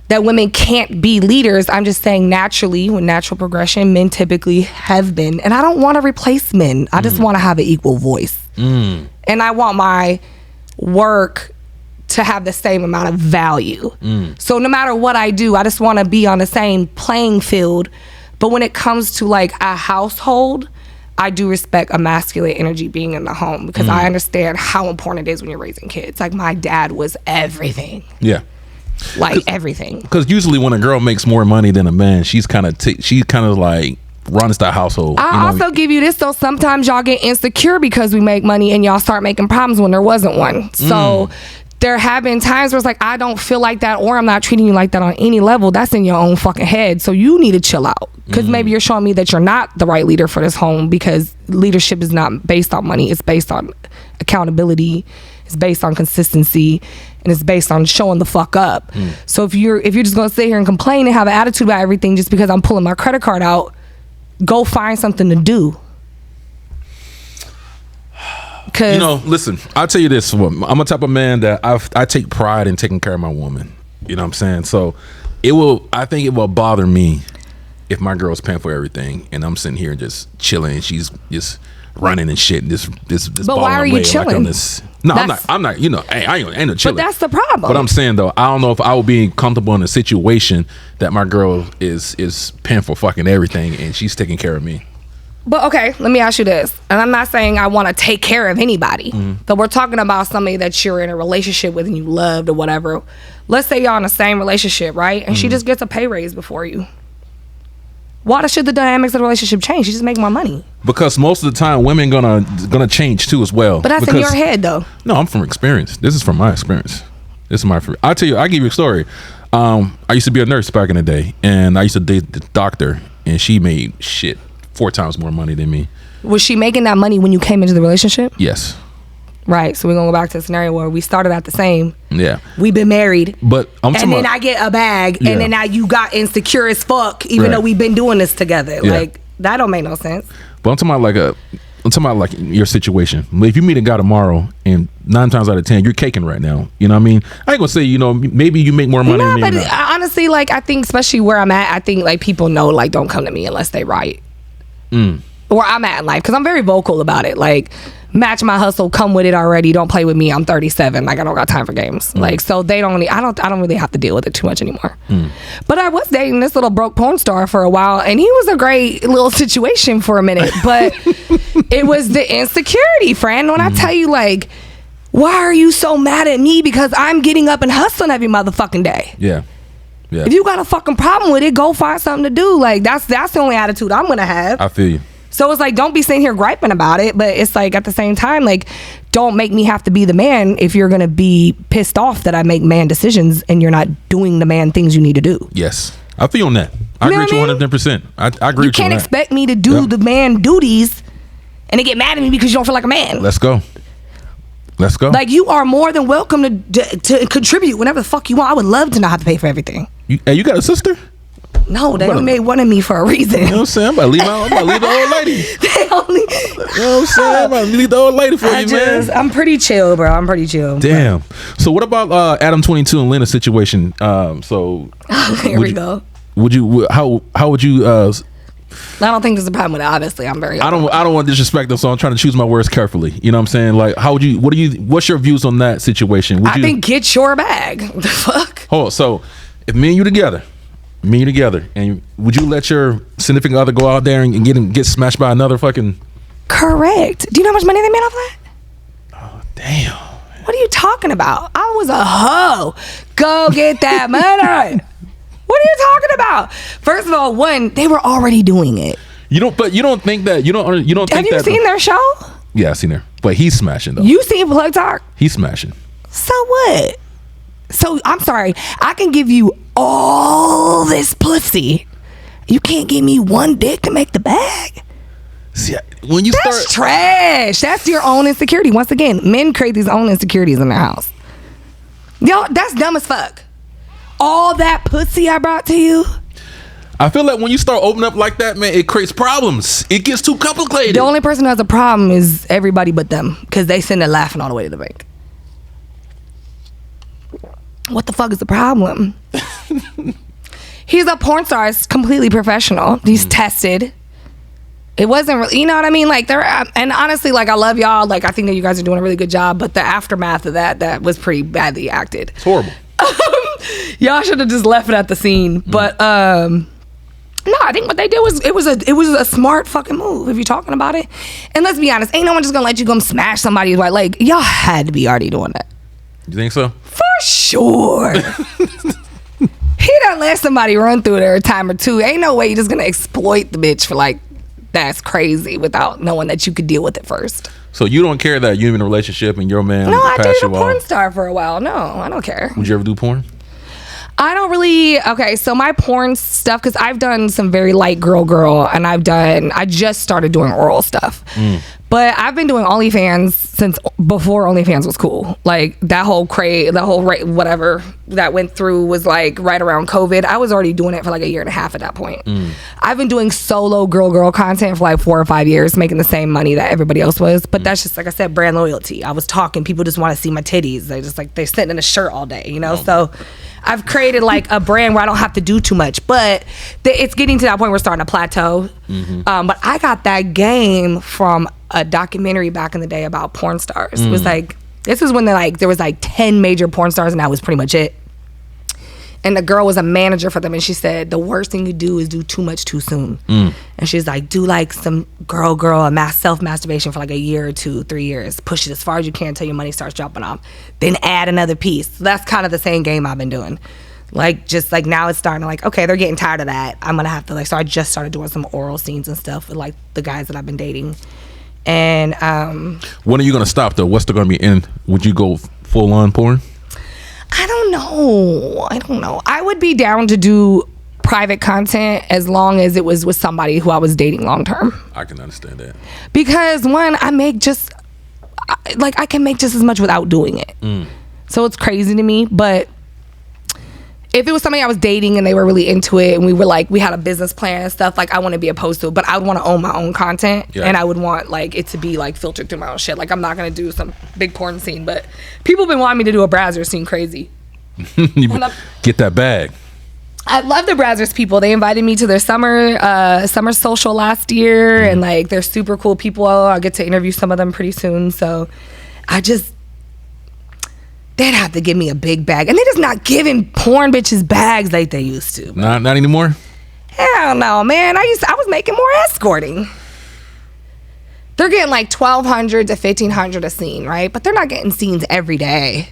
that women can't be leaders. I'm just saying naturally, with natural progression, men typically have been. And I don't want to replace men. I just want to have an equal voice. And I want my work to have the same amount of value. So no matter what I do, I just want to be on the same playing field. But when it comes to like a household, I do respect a masculine energy being in the home, because I understand how important it is when you're raising kids. Like, my dad was everything. Yeah. Like, everything. Because usually when a girl makes more money than a man, she's kind of like runs that household. I also give you this, though. Sometimes y'all get insecure because we make money and y'all start making problems when there wasn't one. So there have been times where it's like, I don't feel like that, or I'm not treating you like that on any level. That's in your own fucking head. So you need to chill out, because maybe you're showing me that you're not the right leader for this home, because leadership is not based on money. It's based on accountability. It's based on consistency, and it's based on showing the fuck up. So if you're just gonna sit here and complain and have an attitude about everything just because I'm pulling my credit card out, go find something to do. Listen, I'll tell you this. I'm a type of man that I take pride in taking care of my woman. You know what I'm saying? So I think it will bother me if my girl's paying for everything and I'm sitting here just chilling and she's just running and shit. But why are you chilling? Like I'm not. I ain't no chilling. But that's the problem. But I'm saying though, I don't know if I would be comfortable in a situation that my girl is paying for fucking everything and she's taking care of me. But okay, let me ask you this. And I'm not saying I want to take care of anybody. But we're talking about somebody that you're in a relationship with and you loved or whatever. Let's say y'all in the same relationship, right? And she just gets a pay raise before you. Why should the dynamics of the relationship change? She just make more money. Because most of the time, women gonna change too as well. But that's in your head, though. No, I'm from experience. This is from my experience. I'll tell you. I'll give you a story. I used to be a nurse back in the day, and I used to date the doctor, and she made 4 times more money than me. Was she making that money when you came into the relationship? Yes. Right. So we're gonna go back to the scenario where we started out the same. Yeah. We've been married. But then I get a bag, and then now you got insecure as fuck, even though we've been doing this together. Yeah. Like, that don't make no sense. But I'm talking about like your situation. If you meet a guy tomorrow and 9 times out of 10 you're caking right now, you know what I mean? I ain't gonna say, maybe you make more money than me. But honestly, like, I think especially where I'm at, I think like people know, like, don't come to me unless they right. Where I'm at in life, because I'm very vocal about it. Like, match my hustle, come with it already. Don't play with me. I'm 37. Like, I don't got time for games. Like, so I don't really have to deal with it too much anymore. But I was dating this little broke porn star for a while, and he was a great little situation for a minute. But it was the insecurity, friend. When I tell you, like, why are you so mad at me because I'm getting up and hustling every motherfucking day? Yeah. If you got a fucking problem with it, go find something to do. Like, that's the only attitude I'm gonna have. I feel you. So it's like, don't be sitting here griping about it, but it's like, at the same time, like, don't make me have to be the man if you're gonna be pissed off that I make man decisions and you're not doing the man things you need to do. Yes, I feel on that. I agree with you 110%. I agree with you. You can't expect me to do the man duties and to get mad at me because you don't feel like a man. Let's go. Like, you are more than welcome to contribute whenever the fuck you want. I would love to not have to pay for everything. You got a sister? No, they only made one of me for a reason. You know what I'm saying? I'm about to leave the old lady. You know what I'm saying? I'm about to leave the old lady for you, man. I'm pretty chill, bro. I'm pretty chill. Damn. So what about Adam 22 and Lena situation? Here we go. How would you I don't think there's a problem with it. Obviously, I'm very. I don't want to disrespect them, so I'm trying to choose my words carefully. You know what I'm saying? Like, what's your views on that situation? I think get your bag. The fuck? Oh, so if me and you together, and would you let your significant other go out there and get smashed by another fucking? Correct. Do you know how much money they made off that? Oh, damn. What are you talking about? I was a hoe. Go get that money. What are you talking about? First of all, they were already doing it. You don't think that. Have you seen their show? Yeah, I've seen her. But he's smashing though. You seen Plug Talk? He's smashing. So what? So I'm sorry, I can give you all this pussy. You can't give me one dick to make the bag. See, when you That's trash. That's your own insecurity. Once again, men create these own insecurities in their house. Yo, that's dumb as fuck. All that pussy I brought to you. I feel like when you start opening up like that, man, it creates problems. It gets too complicated. The only person who has a problem is everybody but them, because they send it laughing all the way to the bank. What the fuck is the problem? He's a porn star. It's completely professional. He's tested. It wasn't really, you know what I mean? Like, and honestly, like, I love y'all. Like, I think that you guys are doing a really good job, but the aftermath of that was pretty badly acted. It's horrible. Y'all should have just left it at the scene. But no, I think what they did was it was a smart fucking move if you're talking about it. And let's be honest, ain't no one just gonna let you come smash somebody's right leg. Y'all had to be already doing that. You think so? For sure. He done let somebody run through there a time or two. Ain't no way you're just gonna exploit the bitch for like, that's crazy, without knowing that you could deal with it first. So you don't care that you're in a relationship and your man No, I passed dated you a porn off? star for a while. No, I don't care. Would you ever do porn? I don't really. Okay, so my porn stuff, because I've done some very light girl, and I just started doing oral stuff. But I've been doing OnlyFans since before OnlyFans was cool. Like, that whole whatever that went through was like right around COVID. I was already doing it for like a year and a half at that point. I've been doing solo girl content for like 4 or 5 years, making the same money that everybody else was. But that's just, like I said, brand loyalty. I was talking, people just want to see my titties. They're sitting in a shirt all day, you know? So I've created like a brand where I don't have to do too much, but it's getting to that point where we're starting to plateau. But I got that game from a documentary back in the day about porn stars. It was like, this is when there was like 10 major porn stars, and that was pretty much it. And the girl was a manager for them, and she said the worst thing you do is do too much too soon. And she's like, do like some girl self-masturbation for like a year or 2, 3 years. Push it as far as you can until your money starts dropping off. Then add another piece. So that's kind of the same game I've been doing. Like, just like now it's starting to like, okay, they're getting tired of that. I'm gonna have to like, so I just started doing some oral scenes and stuff with like the guys that I've been dating. And when are you gonna stop though? What's the gonna be in? Would you go full on porn? I don't know. I would be down to do private content as long as it was with somebody who I was dating long term. I can understand that. Because one, I can make just as much without doing it. So it's crazy to me. But if it was somebody I was dating and they were really into it and we had a business plan and stuff, like I wouldn't be opposed to it, but I would want to own my own content. And I would want like it to be like filtered through my own shit. Like, I'm not going to do some big porn scene, but people have been wanting me to do a Brazzers scene. Crazy. Get that bag. I love the Brazzers people. They invited me to their summer social last year, and like they're super cool people. I'll get to interview some of them pretty soon. So they'd have to give me a big bag, and they're just not giving porn bitches bags like they used to. Not anymore. Hell no, man. I was making more escorting. They're getting like $1,200 to $1,500 a scene, right? But they're not getting scenes every day.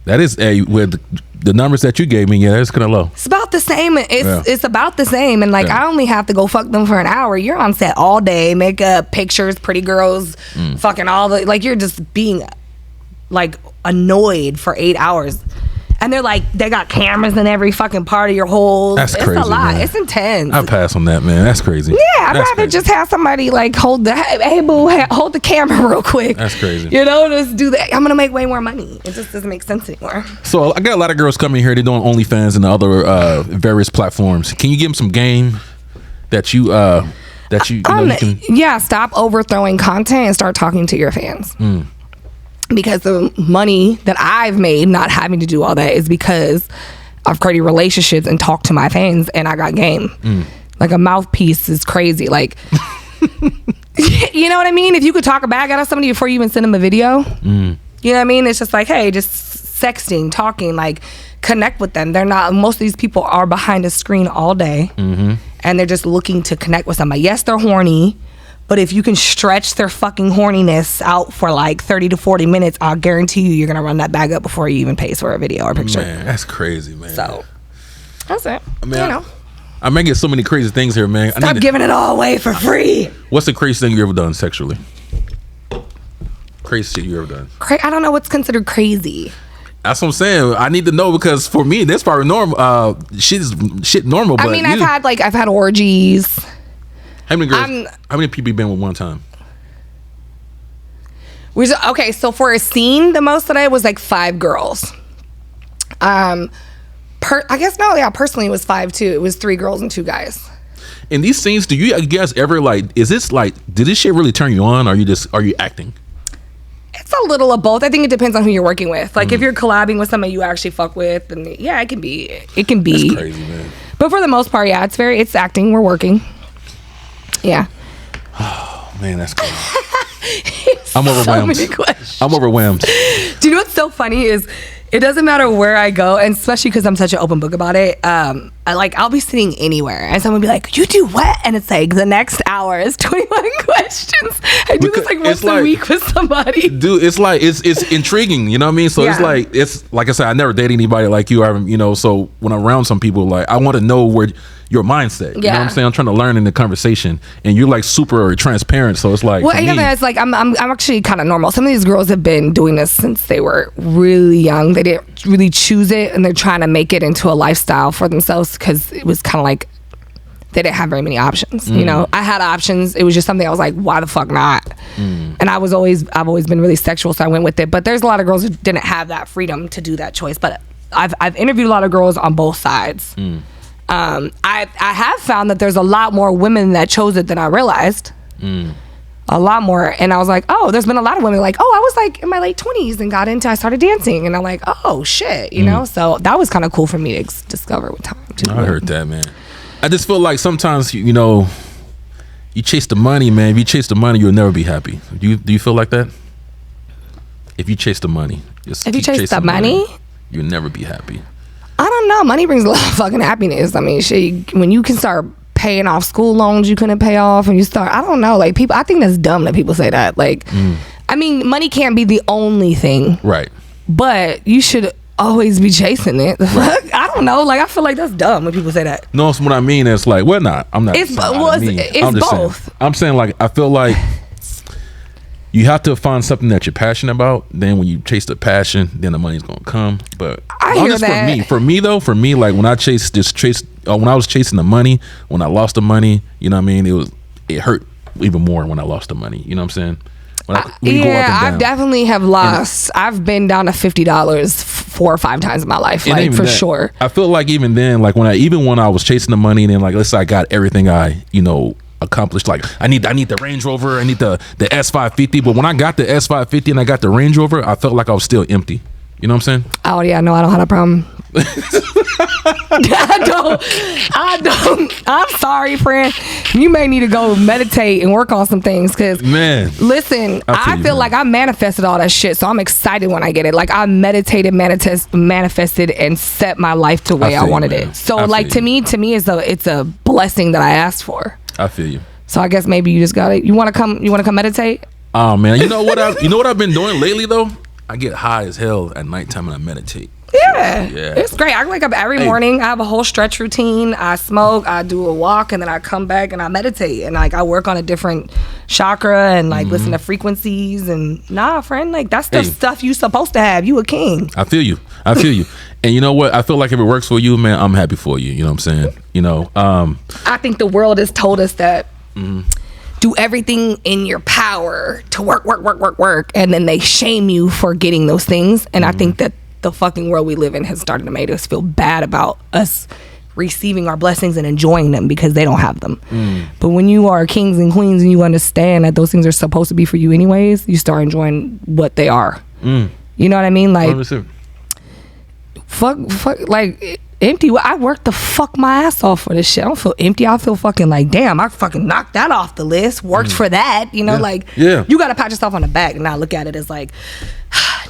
That is with the numbers that you gave me. Yeah, that's kind of low. It's about the same. It's about the same, and like I only have to go fuck them for an hour. You're on set all day, makeup, pictures, pretty girls, fucking all the like. You're just being like annoyed for 8 hours, and they're like, they got cameras in every fucking part of your hole. That's it's crazy, a lot. man. It's intense. I pass on that, man. That's crazy. Yeah, I'd rather just have somebody like hold the camera real quick. That's crazy. You know, just do that. I'm gonna make way more money. It just doesn't make sense anymore. So I got a lot of girls coming here. They're doing OnlyFans and the other various platforms. Can you give them some game that you can? Yeah, stop overthrowing content and start talking to your fans. Because the money that I've made not having to do all that is because I've created relationships and talked to my fans, and I got game. Like, a mouthpiece is crazy. Like, you know what I mean? If you could talk a bag out of somebody before you even send them a video, you know what I mean? It's just like, hey, just sexting, talking, like, connect with them. Most of these people are behind a screen all day, and they're just looking to connect with somebody. Yes, they're horny. But if you can stretch their fucking horniness out for like 30 to 40 minutes, I'll guarantee you're going to run that bag up before you even pay for a video or picture. Man, that's crazy, man. So, that's it. I'm making so many crazy things here, man. Stop giving it all away for free. What's the craziest thing you ever done sexually? Crazy shit you ever done? I don't know what's considered crazy. That's what I'm saying. I need to know because for me, that's probably normal. Shit normal. But I mean, I've had orgies. How many girls? How many people you been with one time? Okay, so for a scene, the most that I was like 5 girls. Personally it was 5 too. It was 3 girls and 2 guys. In these scenes, do you guys ever like? Is this like? Did this shit really turn you on? Or are you acting? It's a little of both. I think it depends on who you're working with. Like if you're collabing with somebody you actually fuck with, then yeah, it can be. That's crazy, man. But for the most part, yeah, it's acting. We're working. Yeah. Oh man, that's crazy. I'm overwhelmed. So many questions. I'm overwhelmed. Do you know what's so funny is it doesn't matter where I go, and especially because I'm such an open book about it. I'll be sitting anywhere, and someone will be like, "You do what?" And it's like the next hour is 21 questions. I do this like once a week with somebody. Dude, it's like it's intriguing. You know what I mean? So it's like I said, I never dated anybody like you. So when I'm around some people, like I want to know where your mindset. You know what I'm saying? I'm trying to learn in the conversation, and you're like super transparent. So it's like, well, it's like I'm actually kind of normal. Some of these girls have been doing this since they were really young. They didn't really choose it, and they're trying to make it into a lifestyle for themselves because it was kind of like they didn't have very many options. You know, I had options. It was just something I was like, why the fuck not? And I've always been really sexual, so I went with it. But there's a lot of girls who didn't have that freedom to do that choice. But I've interviewed a lot of girls on both sides. I have found that there's a lot more women that chose it than I realized. A lot more. And I was like, oh, there's been a lot of women like, oh, I was like in my late 20s and I started dancing. And I'm like, oh shit, you know? So that was kind of cool for me to discover with time too. I heard that, man. I just feel like sometimes, you chase the money, man. If you chase the money, you'll never be happy. Do you feel like that? If you chase the money. If you chase the money? You'll never be happy. I don't know. Money brings a lot of fucking happiness. I mean, shit, when you can start paying off school loans you couldn't pay off, and you start, I don't know, like people, I think that's dumb that people say that. Like, I mean, money can't be the only thing. Right. But you should always be chasing it. Right. I don't know. Like, I feel like that's dumb when people say that. No, it's what I mean. It's like, well, not. I'm not. It's both. I'm saying, like, I feel like you have to find something that you're passionate about. Then when you chase the passion, then the money's gonna come. But I hear that. For me, like when I when I was chasing the money, when I lost the money, you know what I mean? It hurt even more when I lost the money. You know what I'm saying? I definitely have lost. I've been down to $50 4 or 5 times in my life, like for sure. I feel like even then, like when I was chasing the money, and then like let's say I got everything I accomplished, like I need the Range Rover, I need the S550, but when I got the S550 and I got the Range Rover, I felt like I was still empty. You know what I'm saying? Oh yeah, no, I don't have a problem. I don't. I'm sorry, friend. You may need to go meditate and work on some things, because man, listen, I feel like I manifested all that shit, so I'm excited when I get it. Like I meditated, manifested, and set my life the way I wanted it. So like to me, it's a blessing that I asked for. I feel you. So I guess maybe you just gotta. You want to come meditate? Oh man, you know what I've been doing lately though? I get high as hell at nighttime and I meditate. Yeah, it's great. I wake up every morning. I have a whole stretch routine. I smoke, I do a walk, and then I come back and I meditate. And like I work on a different chakra and like listen to frequencies. And friend, like that's the stuff you supposed to have. You a king. I feel you. And you know what? I feel like if it works for you, man, I'm happy for you. You know what I'm saying? I think the world has told us that. Do everything in your power to work, and then they shame you for getting those things. And I think that the fucking world we live in has started to make us feel bad about us receiving our blessings and enjoying them because they don't have them. But when you are kings and queens and you understand that those things are supposed to be for you anyways, you start enjoying what they are. You know what I mean? Like, 100%. fuck, like empty. I worked the fuck my ass off for this shit. I don't feel empty. I feel fucking like, damn, I fucking knocked that off the list. Worked for that. You know, you got to pat yourself on the back and not look at it as like,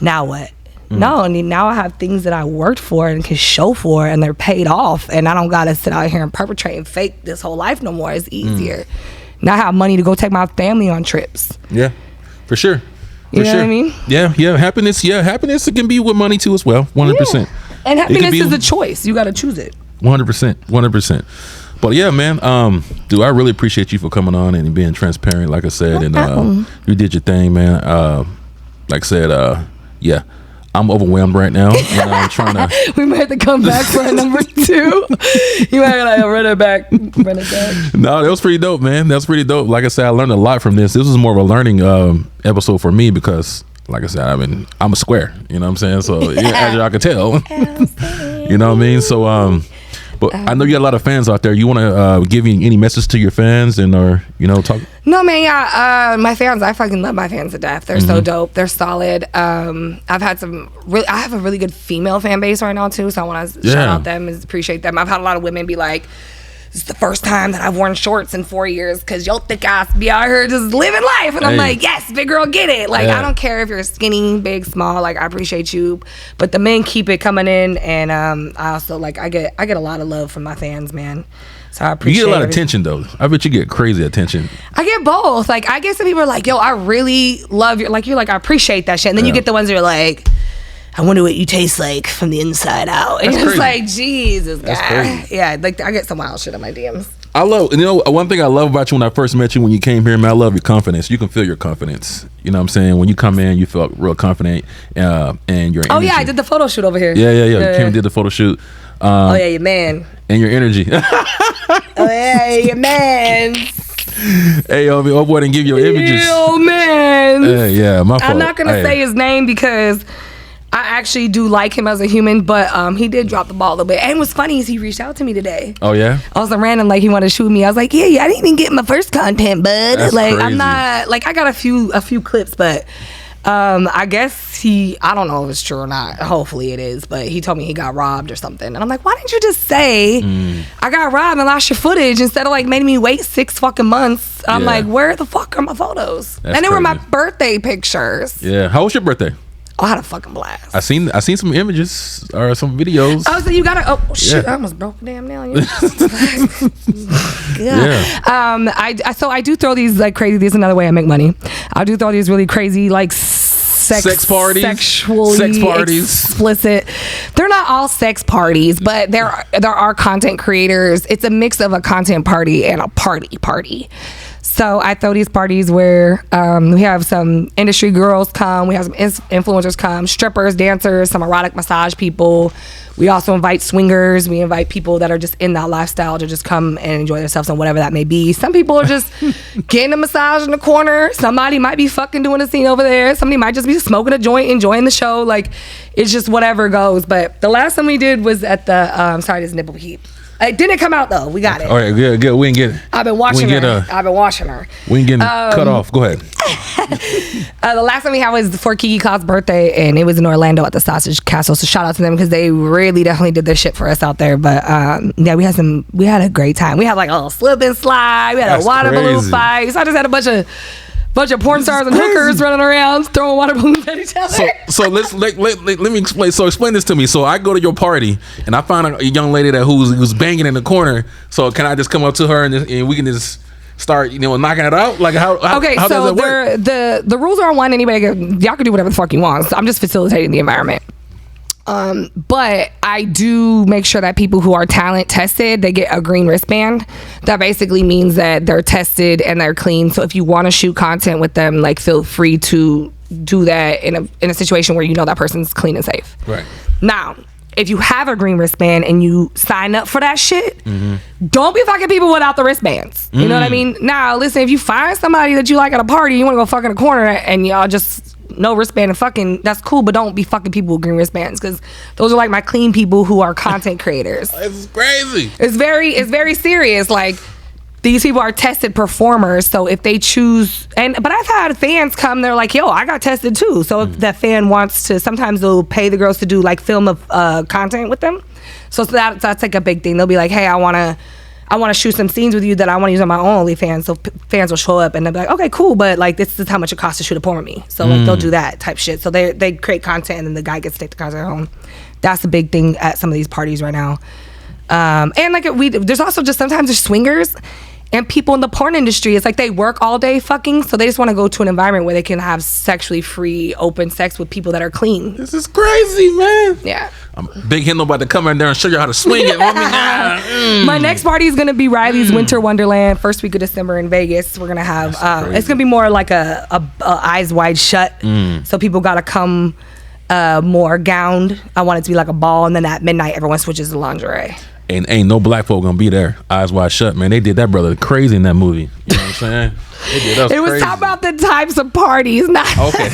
now what? No, and now I have things that I worked for and can show for, and they're paid off, and I don't gotta sit out here and perpetrate and fake this whole life no more. It's easier. Now I have money to go take my family on trips. Yeah, for sure. You know what I mean? Yeah. Happiness it can be with money too as well. 100%. Yeah. And happiness is a choice. You gotta choose it. 100%. But yeah, man, dude, I really appreciate you for coming on and being transparent, like I said, and you did your thing, man. Like I said, yeah. I'm overwhelmed right now. And I'm trying to. We might have to come back for a number 2. You might have to run it back. No, that was pretty dope, man. That's pretty dope. Like I said, I learned a lot from this. This was more of a learning episode for me because, like I said, I'm a square. You know what I'm saying? So yeah, as y'all can tell. You know what I mean? So but I know you got a lot of fans out there. You want to give any message to your fans or talk? No, man, yeah. My fans, I fucking love my fans to death. They're so dope. They're solid. I've had I have a really good female fan base right now too. So I want to shout out them and appreciate them. I've had a lot of women be like, "This is the first time that I've worn shorts in 4 years because your thick ass be out here just living life." And I'm like, yes, big girl, get it. Like, I don't care if you're skinny, big, small. Like, I appreciate you. But the men keep it coming in. And I also, like, I get a lot of love from my fans, man. So I appreciate it. You get a lot of attention, though. I bet you get crazy attention. I get both. Like, I get some people are like, yo, I really love you. Like, you're like, I appreciate that shit. And then you get the ones that are like, I wonder what you taste like from the inside out. And it's like, Jesus, God. Yeah, like I get some wild shit in my DMs. I love, one thing I love about you when I first met you, when you came here, man, I love your confidence. You can feel your confidence. You know what I'm saying? When you come in, you felt real confident and your energy. Oh, yeah, I did the photo shoot over here. Yeah. You came and did the photo shoot. Oh, yeah, your man. And your energy. Oh, yeah, your man. Hey, yo, boy didn't give you your images. Yo, man. Yeah, my fault. I'm not going to say his name because I actually do like him as a human, but he did drop the ball a little bit. And what's funny is he reached out to me today. Oh, yeah? I was random, like he wanted to shoot me. I was like, yeah, I didn't even get my first content, bud. That's like crazy. I'm not, like I got a few clips, but I guess I don't know if it's true or not. Hopefully it is, but he told me he got robbed or something. And I'm like, why didn't you just say I got robbed and lost your footage instead of like making me wait 6 fucking months? I'm like, where the fuck are my photos? That's and they were crazy. my birthday pictures. Yeah. How was your birthday? I had a fucking blast. I seen some images or some videos. Oh, so you gotta. Oh shit! Yeah. I almost broke a damn nail. Yeah. I do throw these like crazy. This is another way I make money. I do throw these really crazy like sex parties, sexually sex parties, explicit. They're not all sex parties, but there are content creators. It's a mix of a content party and a party. So I throw these parties where we have some industry girls come, we have some influencers come, strippers, dancers, some erotic massage people. We also invite swingers. We invite people that are just in that lifestyle to just come and enjoy themselves and whatever that may be. Some people are just getting a massage in the corner. Somebody might be fucking doing a scene over there. Somebody might just be smoking a joint, enjoying the show. Like, it's just whatever goes. But the last one we did was at the, sorry, this nipple heap. It didn't come out though. We got it. All right, good. We didn't get it. I've been watching her. We ain't getting cut off. Go ahead. The last time we had was for Kiki Cloud's birthday, and it was in Orlando at the Sausage Castle. So shout out to them because they really definitely did their shit for us out there. But yeah, we had a great time. We had like a little slip and slide. We had a water balloon fight. So I just had a bunch of porn stars and hookers running around throwing water balloons at each other. So let me explain. So explain this to me. So I go to your party and I find a young lady who's banging in the corner. So can I just come up to her and we can just start knocking it out? Like how does it work? The rules are one. Anybody y'all can do whatever the fuck you want. So I'm just facilitating the environment. But I do make sure that people who are talent tested, they get a green wristband. That basically means that they're tested and they're clean. So if you want to shoot content with them, like feel free to do that in a situation where that person's clean and safe. Right. Now, if you have a green wristband and you sign up for that shit, don't be fucking people without the wristbands. You know what I mean? Now, listen, if you find somebody that you like at a party, you want to go fuck in a corner and y'all just no wristband and fucking, that's cool, but don't be fucking people with green wristbands because those are like my clean people who are content creators. It's crazy. It's very serious. Like, these people are tested performers, so if they choose, but I've had fans come, they're like, yo, I got tested too. So if that fan wants to, sometimes they'll pay the girls to do like film of content with them. So that's like a big thing. They'll be like, hey, I want to shoot some scenes with you that I want to use on my own OnlyFans. So fans will show up and they'll be like, okay, cool, but like this is how much it costs to shoot a porn with me. So like they'll do that type shit. So they create content and then the guy gets to take the content home. That's the big thing at some of these parties right now. And like there's also just sometimes there's swingers and people in the porn industry. It's like they work all day fucking, so they just want to go to an environment where they can have sexually free, open sex with people that are clean. This is crazy, man. Yeah. Big Hendo about to come in there and show you how to swing it. My next party is gonna be Rylee's Winter Wonderland, first week of December in Vegas. We're gonna have it's gonna be more like a eyes wide shut. So people gotta come more gowned. I want it to be like a ball, and then at midnight everyone switches to lingerie. And ain't no black folk gonna be there, eyes wide shut, man. They did that brother crazy in that movie. You know what I'm saying? They did us It was crazy. talking about the types of parties, not Okay.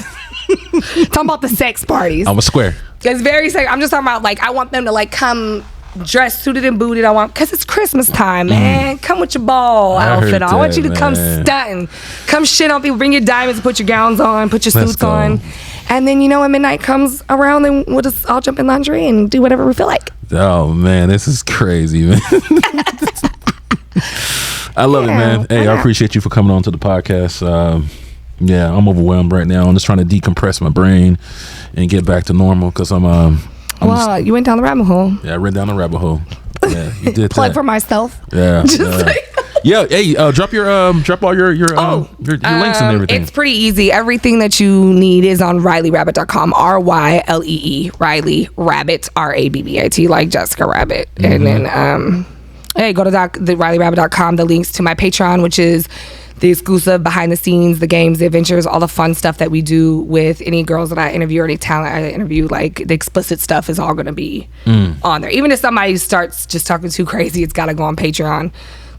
talking about the sex parties. I'm a square. It's very sex. I'm just talking about like I want them to like come dressed, suited and booted. I want because it's Christmas time, man. Come with your ball outfit. I want you to come stunting, come shit on people. Bring your diamonds, put your gowns on, put your suits on, and then when midnight comes around, then we'll just all jump in lingerie and do whatever we feel like. Oh man, this is crazy, man. I love it, man. Hey, I appreciate you for coming on to the podcast. Yeah, I'm overwhelmed right now. I'm just trying to decompress my brain and get back to normal because I'm well, you went down the rabbit hole. Yeah, I ran down the rabbit hole. Yeah, you did Plug that. for myself. Yeah. Yeah. Hey, drop all your links and everything. It's pretty easy. Everything that you need is on RyleeRabbit.com. RYLEE Rylee Rabbit RABBIT like Jessica Rabbit. And then hey, go to the RyleeRabbit.com. The links to my Patreon, which is the exclusive behind the scenes, the games, the adventures, all the fun stuff that we do with any girls that I interview or any talent I interview. Like the explicit stuff is all going to be on there. Even if somebody starts just talking too crazy, it's got to go on Patreon.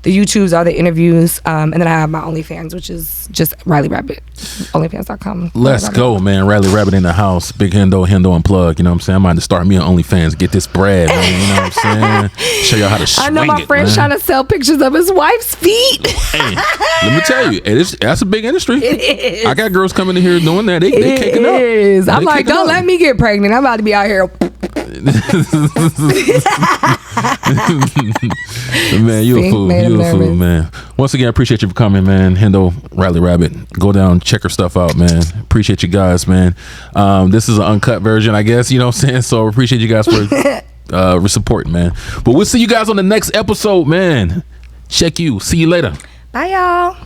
The YouTubes are the interviews, and then I have my OnlyFans, which is just Rylee Rabbit, OnlyFans.com. Let's go, man. Rylee Rabbit in the house. Big HENDO Unplugged. You know what I'm saying? I'm about to start me on OnlyFans. Get this bread, man. You know what I'm saying? Show y'all how to swing it, I know my friend's trying to sell pictures of his wife's feet. Hey, let me tell you, that's a big industry. It is. I got girls coming in here doing that. They kicking up. It is. I'm like, don't let me get pregnant. I'm about to be out here. Man, you a fool. You a fool, man. Once again, I appreciate you for coming, man. HENDO, Rylee Rabbit. Go down, check her stuff out, man. Appreciate you guys, man. This is an uncut version, I guess. You know what I'm saying? So appreciate you guys for supporting, man. But we'll see you guys on the next episode, man. Check you. See you later. Bye, y'all.